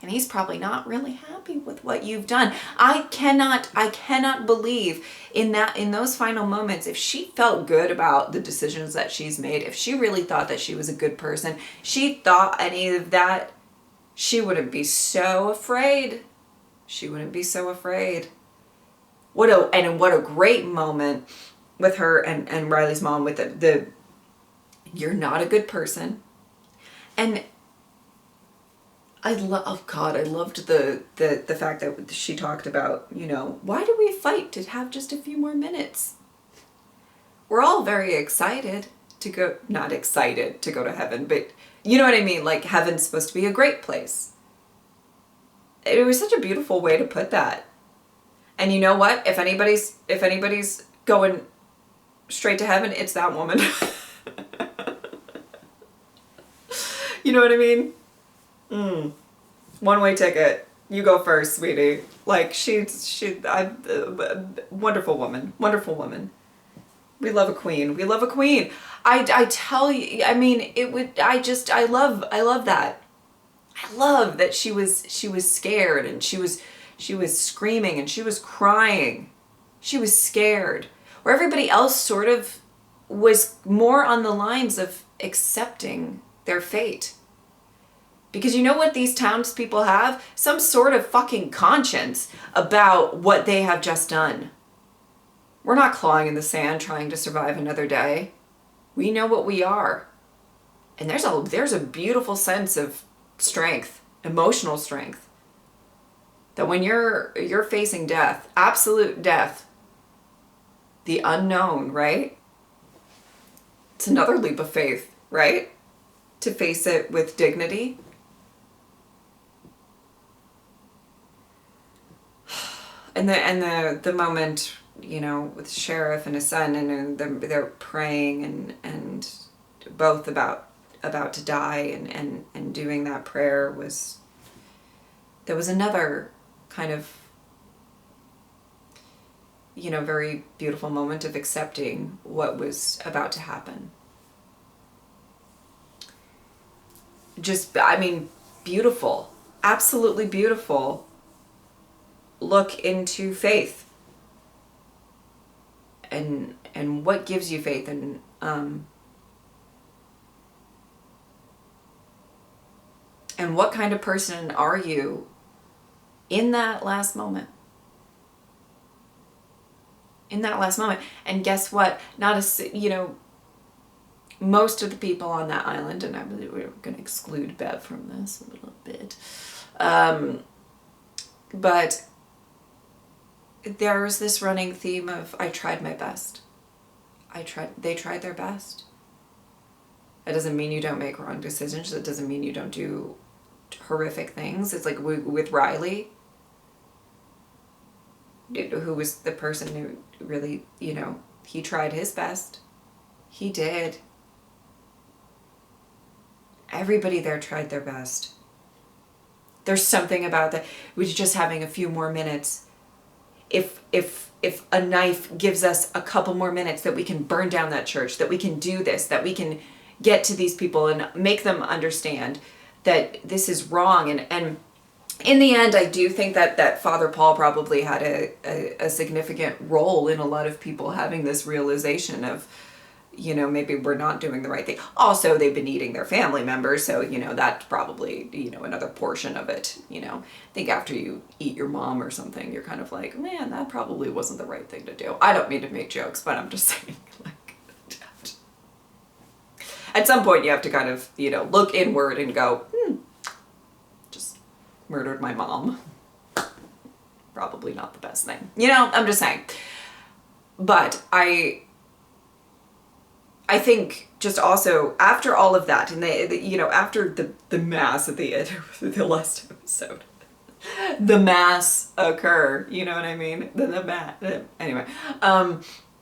And he's probably not really happy with what you've done. I cannot believe in those final moments, if she felt good about the decisions that she's made, if she really thought that she was a good person, she thought any of that, she wouldn't be so afraid. She wouldn't be so afraid. What a great moment with her and Riley's mom with the you're not a good person. And I loved the fact that she talked about, you know, why do we fight to have just a few more minutes? We're all very excited to go, not excited to go to heaven, but you know what I mean? Like, heaven's supposed to be a great place. It was such a beautiful way to put that. And you know what? If anybody's going straight to heaven, it's that woman. You know what I mean? One-way ticket. You go first, sweetie. Like, wonderful woman. We love a queen. I tell you, I mean, it would, I love that. I love that she was scared, and she was screaming, and she was crying. She was scared. Where everybody else sort of was more on the lines of accepting their fate. Because you know what these townspeople have? Some sort of fucking conscience about what they have just done. We're not clawing in the sand trying to survive another day. We know what we are. And there's a beautiful sense of strength, emotional strength. That when you're facing death, absolute death, the unknown, right? It's another leap of faith, right? To face it with dignity. And the moment, you know, with Sheriff and his son, and they're praying and both about to die, and doing that prayer, there was another kind of, you know, very beautiful moment of accepting what was about to happen. Just, I mean, beautiful, absolutely beautiful look into faith. And what gives you faith, and what kind of person are you in that last moment? In that last moment. And guess what? You know, most of the people on that island, and we're going to exclude Bev from this a little bit, but there's this running theme of, I tried my best. They tried their best. That doesn't mean you don't make wrong decisions. That doesn't mean you don't do horrific things. It's like with Riley, who was the person who really, you know, he tried his best. He did. Everybody there tried their best. There's something about that. We're just having a few more minutes. If a knife gives us a couple more minutes, that we can burn down that church, that we can do this, that we can get to these people and make them understand that this is wrong. And in the end, I do think that Father Paul probably had a significant role in a lot of people having this realization of, you know, maybe we're not doing the right thing. Also, they've been eating their family members, so, you know, that's probably, you know, another portion of it, you know. I think after you eat your mom or something, you're kind of like, man, that probably wasn't the right thing to do. I don't mean to make jokes, but I'm just saying, like, at some point you have to kind of, you know, look inward and go, just murdered my mom. Probably not the best thing. You know, I'm just saying. But I think just also after all of that, and you know, after the mass at the end of the last episode, the mass occur, you know what I mean? Anyway,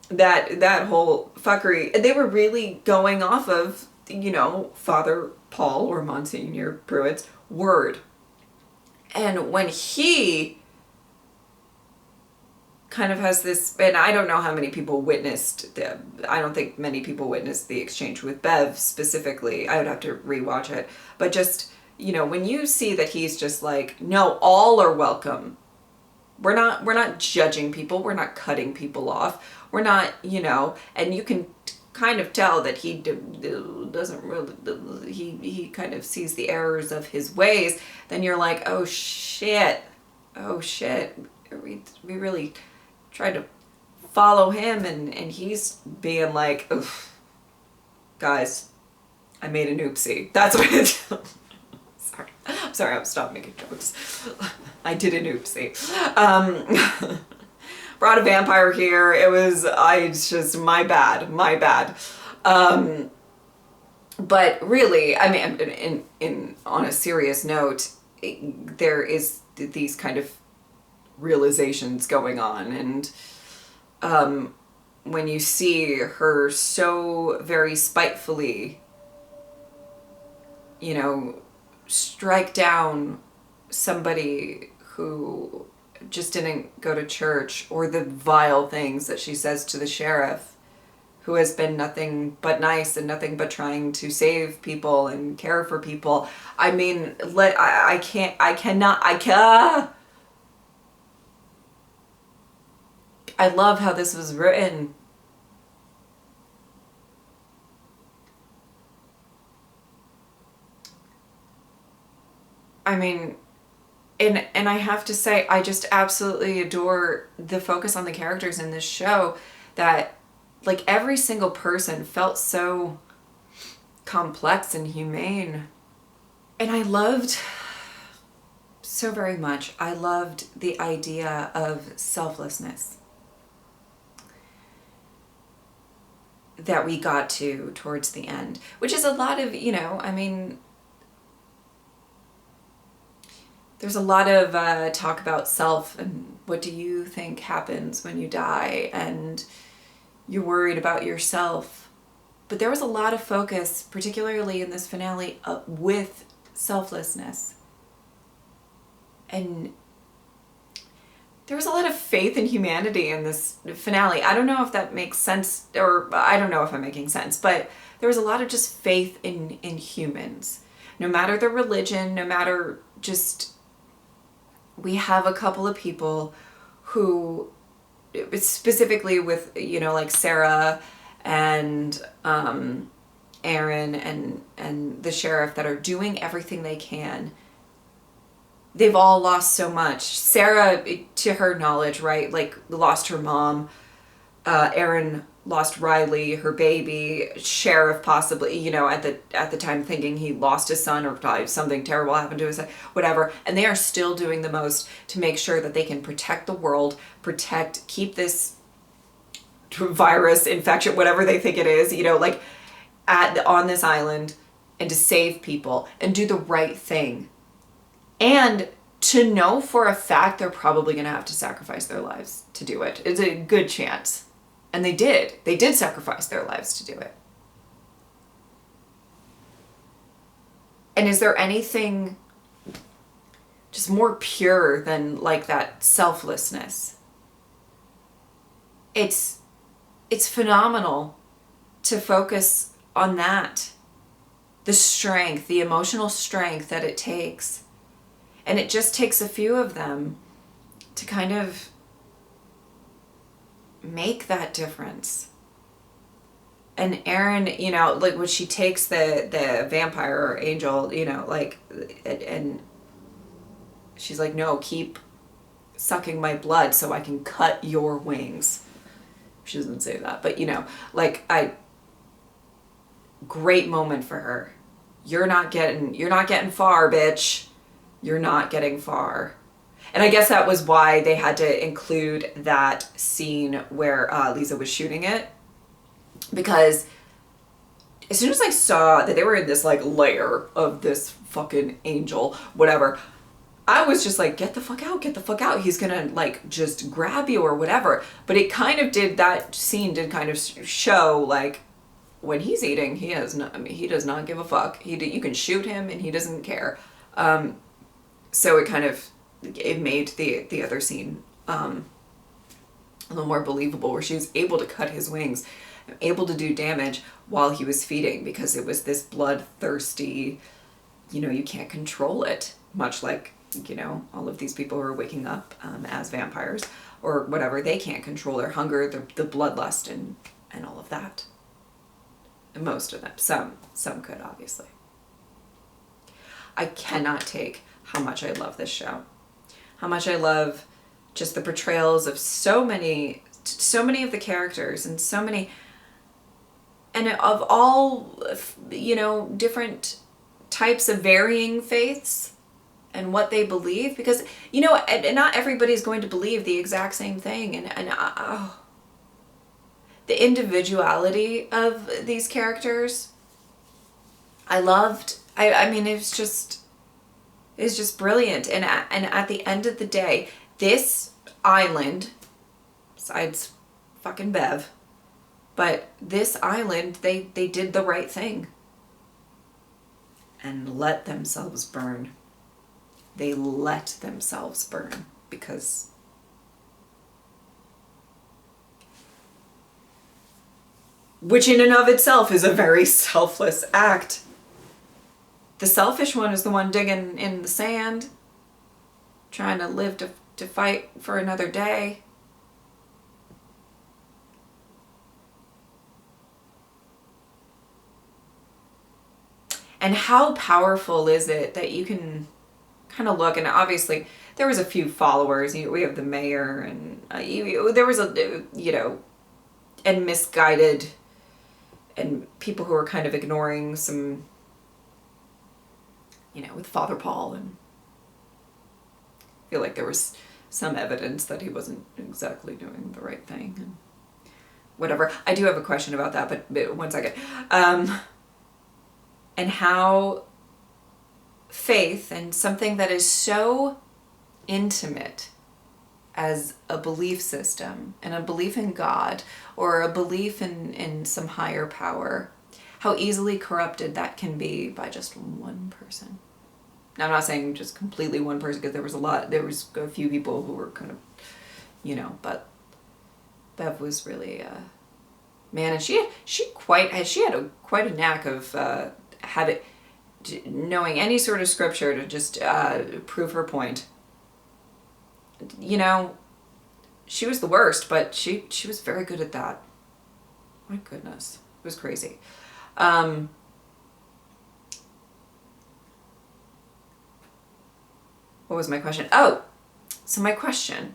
that whole fuckery, they were really going off of, you know, Father Paul or Monsignor Pruitt's word. And when he kind of has this, and I don't know how many people witnessed, I don't think many people witnessed the exchange with Bev specifically. I would have to rewatch it. But just, you know, when you see that he's just like, no, all are welcome. We're not judging people. We're not cutting people off. We're not, you know, and you can kind of tell that he doesn't really, he kind of sees the errors of his ways. Then you're like, oh shit. We really tried to follow him, and he's being like, oof, guys, I made an oopsie. That's what it's sorry, I'll stop making jokes. I did an oopsie. Brought a vampire here. It's just my bad. But really, I mean, in on a serious note, there is these kind of realizations going on, and when you see her so very spitefully, you know, strike down somebody who just didn't go to church, or the vile things that she says to the sheriff, who has been nothing but nice and nothing but trying to save people and care for people. I mean, I love how this was written. I mean, and I have to say, I just absolutely adore the focus on the characters in this show, that like every single person felt so complex and humane. And I loved so very much, I loved the idea of selflessness that we got to towards the end, which is a lot of, you know, I mean, there's a lot of talk about self and what do you think happens when you die, and you're worried about yourself. But there was a lot of focus, particularly in this finale, with selflessness. And there was a lot of faith in humanity in this finale. I don't know if that makes sense, or I don't know if I'm making sense, but there was a lot of just faith in humans. No matter their religion, no matter just... We have a couple of people who, specifically with, you know, like Sarah and Aaron and the sheriff, that are doing everything they can. They've all lost so much. Sarah, to her knowledge, right, like lost her mom. Aaron lost Riley, her baby. Sheriff possibly, you know, at the time thinking he lost his son, or probably something terrible happened to his son, whatever. And they are still doing the most to make sure that they can protect the world, keep this virus, infection, whatever they think it is, you know, like on this island, and to save people and do the right thing. And to know for a fact they're probably going to have to sacrifice their lives to do it. It's a good chance. And they did sacrifice their lives to do it. And is there anything just more pure than like that selflessness? It's phenomenal to focus on that. The strength, the emotional strength that it takes. And it just takes a few of them to kind of make that difference. And Erin, you know, like when she takes the vampire or angel, you know, like, and she's like, no, keep sucking my blood so I can cut your wings. She doesn't say that, but you know, like, great moment for her. You're not getting far, bitch. You're not getting far. And I guess that was why they had to include that scene where Lisa was shooting it. Because as soon as I saw that they were in this like lair of this fucking angel, whatever, I was just like, get the fuck out. He's gonna like just grab you or whatever. But it kind of did, that scene did kind of show like when he's eating, he does not give a fuck. You can shoot him and he doesn't care. So it made the other scene a little more believable, where she was able to cut his wings, able to do damage while he was feeding, because it was this bloodthirsty, you know, you can't control it, much like, you know, all of these people who are waking up as vampires or whatever, they can't control their hunger, the bloodlust and all of that. And most of them, some could, obviously. I cannot take how much I love this show. How much I love just the portrayals of so many of the characters, and so many, and of all, you know, different types of varying faiths and what they believe, because, you know, and not everybody's going to believe the exact same thing, and the individuality of these characters, I loved. I mean, it's just brilliant. And at the end of the day, this island, besides fucking Bev, but this island, they did the right thing and let themselves burn. They let themselves burn, because which in and of itself is a very selfless act. The selfish one is the one digging in the sand, trying to live to fight for another day. And how powerful is it that you can kind of look, and obviously there was a few followers. We have the mayor, and there was and misguided, and people who are kind of ignoring some, with Father Paul, and I feel like there was some evidence that he wasn't exactly doing the right thing, and whatever. I do have a question about that, but one second. And how faith and something that is so intimate as a belief system and a belief in God or a belief in some higher power, how easily corrupted that can be by just one person. Now, I'm not saying just completely one person, because there was a few people who were kind of, but Bev was really, man, and she had quite a knack of knowing any sort of scripture to just prove her point. She was the worst, but she was very good at that. My goodness, it was crazy. What was my question? Oh, so my question,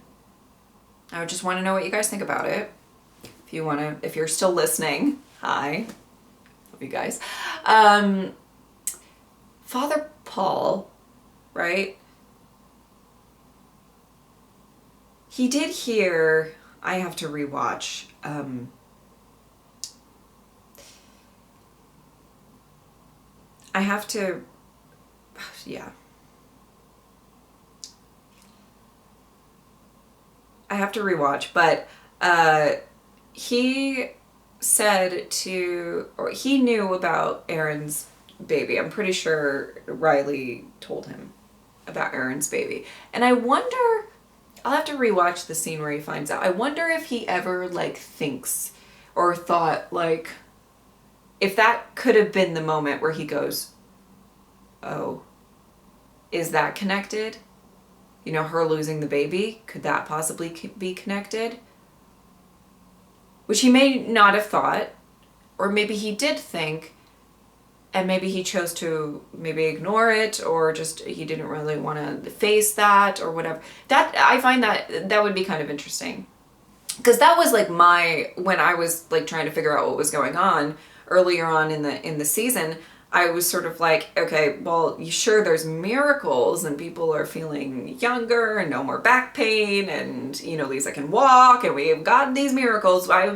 I would just want to know what you guys think about it. If you're still listening, hi. You guys. Father Paul, right? He did hear, I have to rewatch, I have to rewatch, but he said or he knew about Aaron's baby. I'm pretty sure Riley told him about Aaron's baby. And I wonder, I'll have to rewatch the scene where he finds out. I wonder if he ever thinks or thought if that could have been the moment where he goes, oh, is that connected? Her losing the baby, could that possibly be connected? Which he may not have thought, or maybe he did think, and maybe he chose to maybe ignore it, or just he didn't really want to face that, or whatever. That, I find that would be kind of interesting. Because that was when I was trying to figure out what was going on earlier on in the season, I was sort of okay, well, sure, there's miracles and people are feeling younger and no more back pain, and Lisa can walk and we've got these miracles, but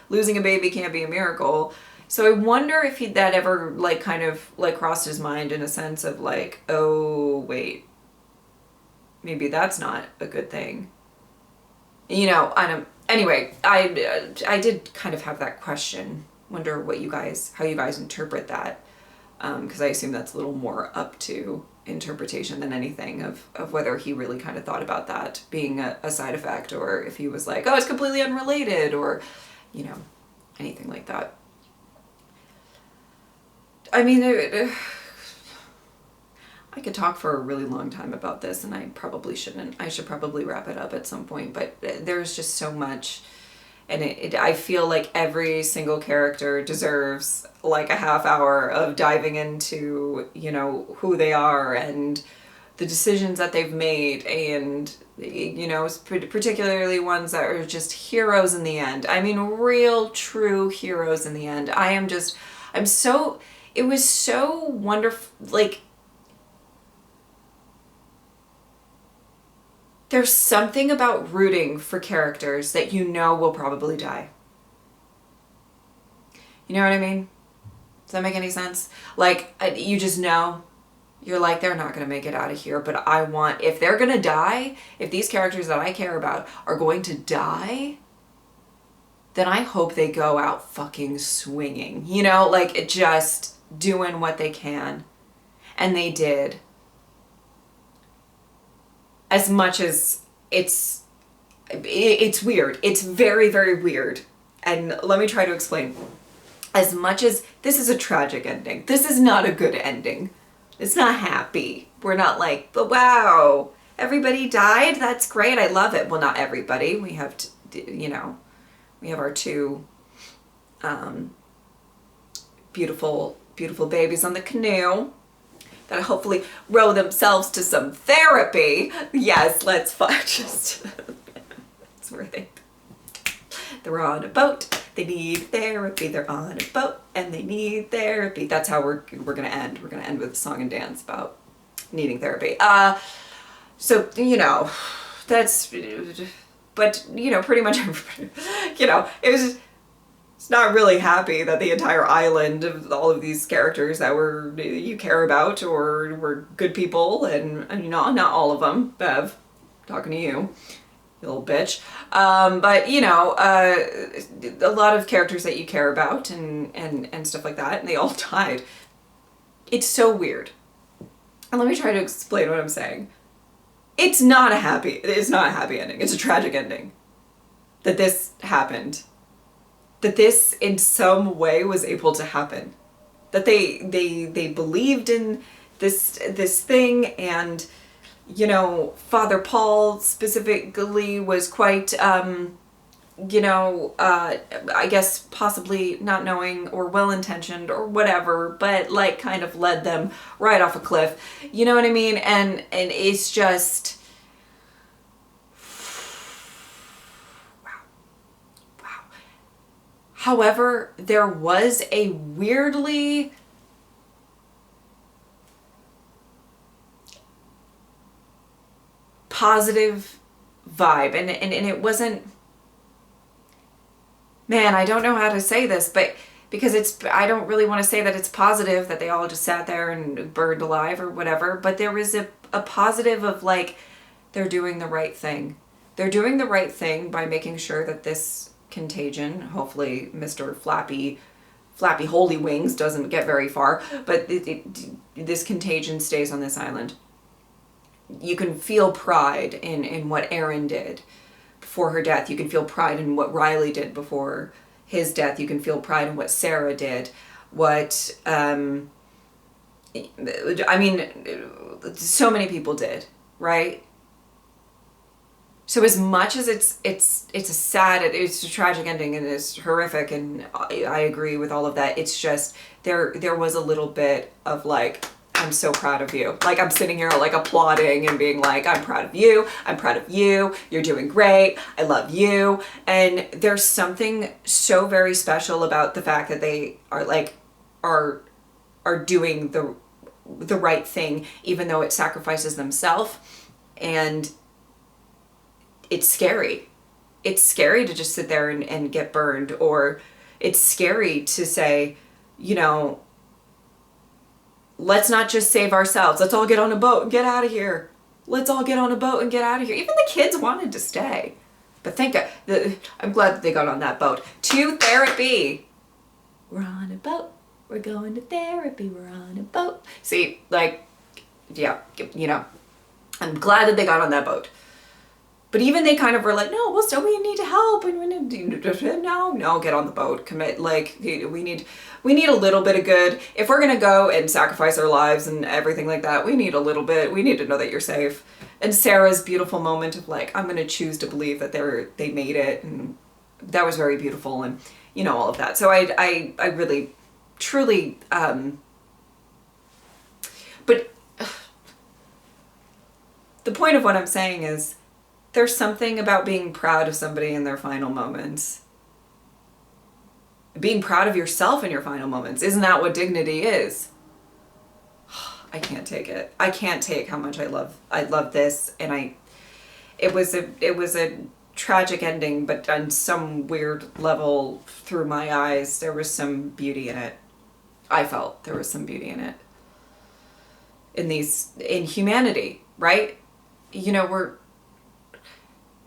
losing a baby can't be a miracle. So I wonder if that ever kind of crossed his mind in a sense of oh wait, maybe that's not a good thing. I don't. Anyway, I did kind of have that question. Wonder how you guys interpret that, because I assume that's a little more up to interpretation than anything of whether he really kind of thought about that being a side effect, or if he was oh, it's completely unrelated, or anything like that. I mean, I could talk for a really long time about this, and I probably shouldn't. I should probably wrap it up at some point, but there's just so much. And I feel like every single character deserves a half hour of diving into, who they are and the decisions that they've made, and, particularly ones that are just heroes in the end. I mean, real, true heroes in the end. It was so wonderful. There's something about rooting for characters that will probably die. You know what I mean? Does that make any sense? You just know. You're they're not going to make it out of here, but if they're going to die, if these characters that I care about are going to die, then I hope they go out fucking swinging. Just doing what they can. And they did. As much as it's weird. It's very, very weird And let me try to explain. As much as this is a tragic ending, this is not a good ending. It's not happy. We're not like, but wow, everybody died? That's great. I love it. Well, not everybody. We have, we have our two beautiful, beautiful babies on the canoe that hopefully row themselves to some therapy. Yes, let's just, that's where they're on a boat. They need therapy. They're on a boat and they need therapy. That's how we're gonna end. We're gonna end with a song and dance about needing therapy. So that's, but pretty much everybody, it's not really happy that the entire island of all of these characters that you care about or were good people, and not all of them. Bev, talking to you little bitch. But a lot of characters that you care about and stuff like that, and they all died. It's so weird. And let me try to explain what I'm saying. It's not a happy ending. It's a tragic ending. That this happened. That this in some way was able to happen. That they believed in this thing, and Father Paul specifically was quite, I guess possibly not knowing or well-intentioned or whatever, but like kind of led them right off a cliff. You know what I mean? And it's just, wow. However, there was a weirdly positive vibe, and it wasn't, man, I don't know how to say this, but because I don't really want to say that it's positive that they all just sat there and burned alive or whatever, but there was a positive of like, they're doing the right thing. They're doing the right thing by making sure that this contagion, hopefully Mr. Flappy Holy Wings doesn't get very far, but this contagion stays on this island. You can feel pride in what Aaron did before her death. You can feel pride in what Riley did before his death. You can feel pride in what Sarah did. So many people did, right? So as much as it's a tragic ending and it's horrific, and I agree with all of that, it's just there was a little bit of like, I'm so proud of you. Like, I'm sitting here like applauding and being like, I'm proud of you. I'm proud of you. You're doing great. I love you. And there's something so very special about the fact that they are doing the right thing, even though it sacrifices themselves. And it's scary. It's scary to just sit there and get burned, or it's scary to say, let's not just save ourselves. Let's all get on a boat and get out of here. Let's all get on a boat and get out of here. Even the kids wanted to stay. But I'm glad that they got on that boat. To therapy. We're on a boat. We're going to therapy. We're on a boat. See, I'm glad that they got on that boat. But even they kind of were like, no, well, so we need help, and we need no, get on the boat, commit. Like, we need a little bit of good. If we're gonna go and sacrifice our lives and everything like that, we need a little bit. We need to know that you're safe. And Sarah's beautiful moment of like, I'm gonna choose to believe that they made it, and that was very beautiful, and all of that. So I really, truly, but the point of what I'm saying is, there's something about being proud of somebody in their final moments. Being proud of yourself in your final moments. Isn't that what dignity is? I can't take it. I can't take how much I love this, and it was a tragic ending, but on some weird level through my eyes there was some beauty in it. I felt there was some beauty in it. In humanity, right?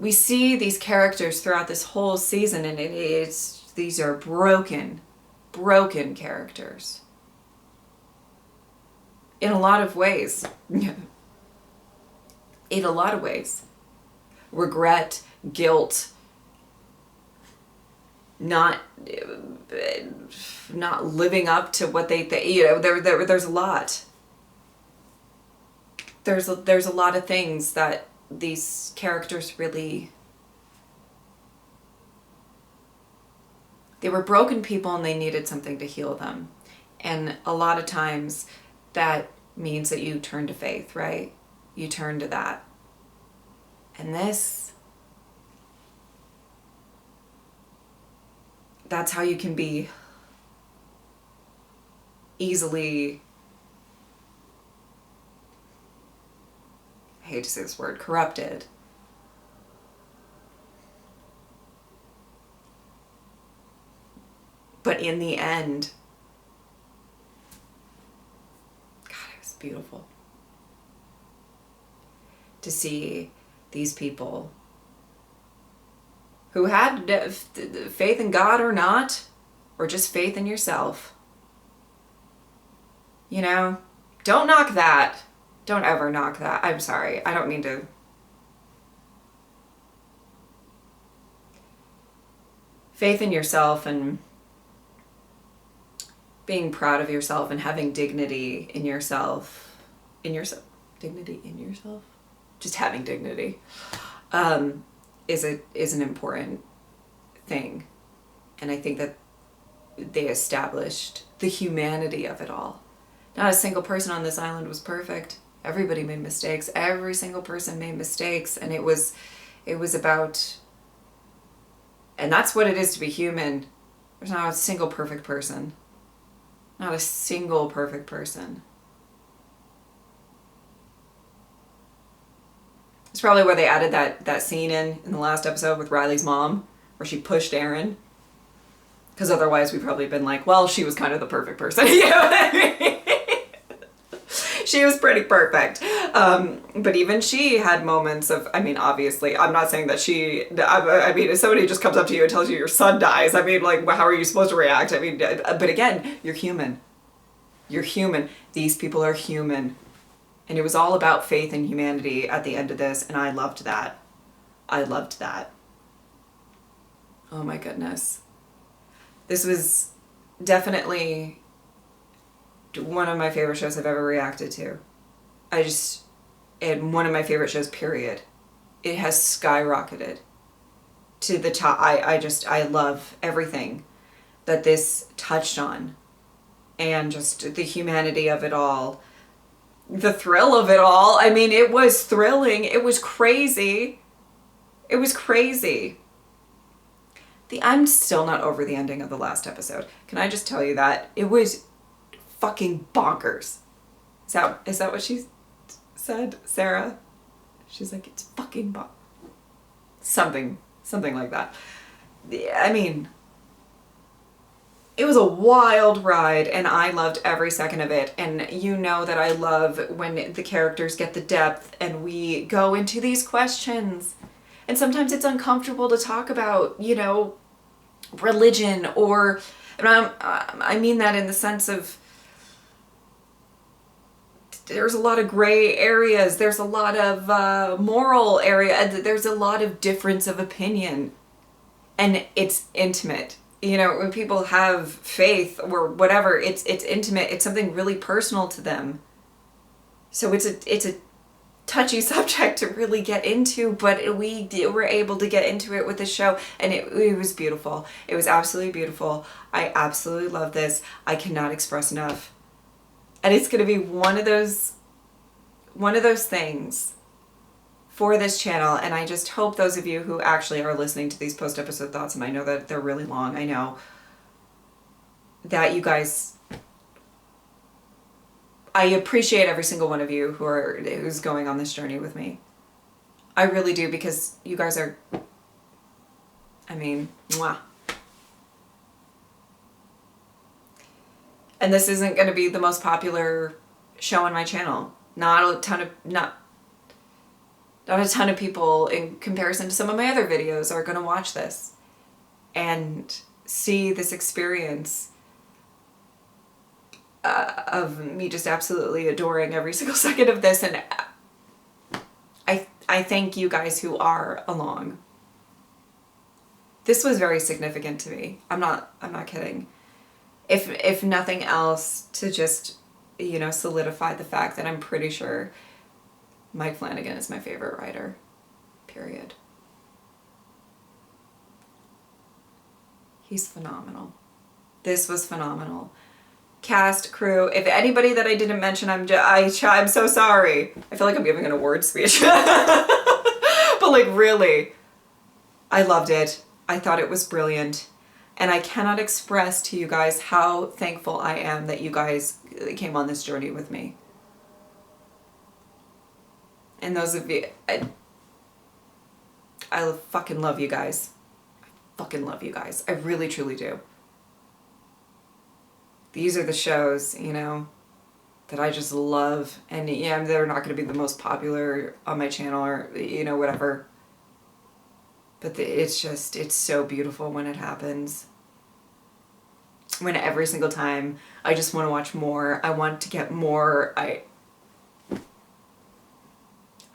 We see these characters throughout this whole season, and these are broken characters. In a lot of ways. In a lot of ways. Regret, guilt, not living up to what they there's a lot. There's a lot of things that these characters really, they were broken people and they needed something to heal them. And a lot of times that means that you turn to faith, right? You turn to that. And that's how you can be easily, I hate to say this word, corrupted. But in the end, God, it was beautiful to see these people who had faith in God or not, or just faith in yourself. You know, don't knock that. Don't ever knock that. I'm sorry. I don't mean to. Faith in yourself and being proud of yourself and having dignity in yourself. Dignity in yourself? Just having dignity. Is an important thing. And I think that they established the humanity of it all. Not a single person on this island was perfect. Everybody made mistakes. Every single person made mistakes. And it was about, and that's what it is to be human. There's not a single perfect person. Not a single perfect person. It's probably where they added that scene in the last episode with Riley's mom, where she pushed Aaron. Because otherwise we'd probably been like, well, she was kind of the perfect person. You know what I mean? She was pretty perfect. But even she had moments of, I mean, obviously, I'm not saying that I mean, if somebody just comes up to you and tells you your son dies, I mean, like, how are you supposed to react? I mean, but again, you're human. You're human. These people are human. And it was all about faith and humanity at the end of this, and I loved that. I loved that. Oh my goodness. This was definitely one of my favorite shows I've ever reacted to. And one of my favorite shows, period. It has skyrocketed to the top. I love everything that this touched on. And just the humanity of it all. The thrill of it all. I mean, it was thrilling. It was crazy. It was crazy. I'm still not over the ending of the last episode. Can I just tell you that? It was fucking bonkers. Is that what she said, Sarah? She's like, it's fucking something like that. I mean, it was a wild ride, and I loved every second of it. And you know that I love when the characters get the depth and we go into these questions. And sometimes it's uncomfortable to talk about, you know, religion or, and I mean that in the sense of there's a lot of gray areas. There's a lot of moral area. There's a lot of difference of opinion. And it's intimate. You know, when people have faith or whatever, it's intimate. It's something really personal to them. So it's a touchy subject to really get into, but we were able to get into it with the show, and it was beautiful. It was absolutely beautiful. I absolutely love this. I cannot express enough. And it's going to be one of those things for this channel, and I just hope those of you who actually are listening to these post-episode thoughts, and I know that they're really long, I know, that you guys, I appreciate every single one of you who's going on this journey with me. I really do, because you guys are, I mean, mwah. And this isn't going to be the most popular show on my channel. Not a ton of people in comparison to some of my other videos are going to watch this and see this experience of me just absolutely adoring every single second of this. And I thank you guys who are along. this was very significant to me. I'm not kidding. If nothing else, to just, you know, solidify the fact that I'm pretty sure Mike Flanagan is my favorite writer. Period. He's phenomenal. This was phenomenal. Cast, crew, if anybody that I didn't mention, I'm so sorry. I feel like I'm giving an award speech. But like, really, I loved it. I thought it was brilliant. And I cannot express to you guys how thankful I am that you guys came on this journey with me. And those of you, I fucking love you guys. I fucking love you guys. I really, truly do. These are the shows, you know, that I just love. And yeah, they're not going to be the most popular on my channel or, you know, whatever. But it's just, it's so beautiful when it happens. When every single time I just want to watch more, I want to get more. I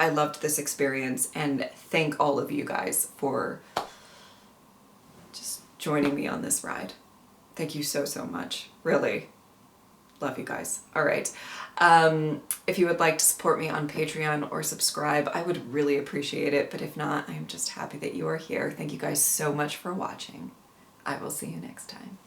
loved this experience, and thank all of you guys for just joining me on this ride. Thank you so, so much. Really. Love you guys. All right. If you would like to support me on Patreon or subscribe, I would really appreciate it. But if not, I am just happy that you are here. Thank you guys so much for watching. I will see you next time.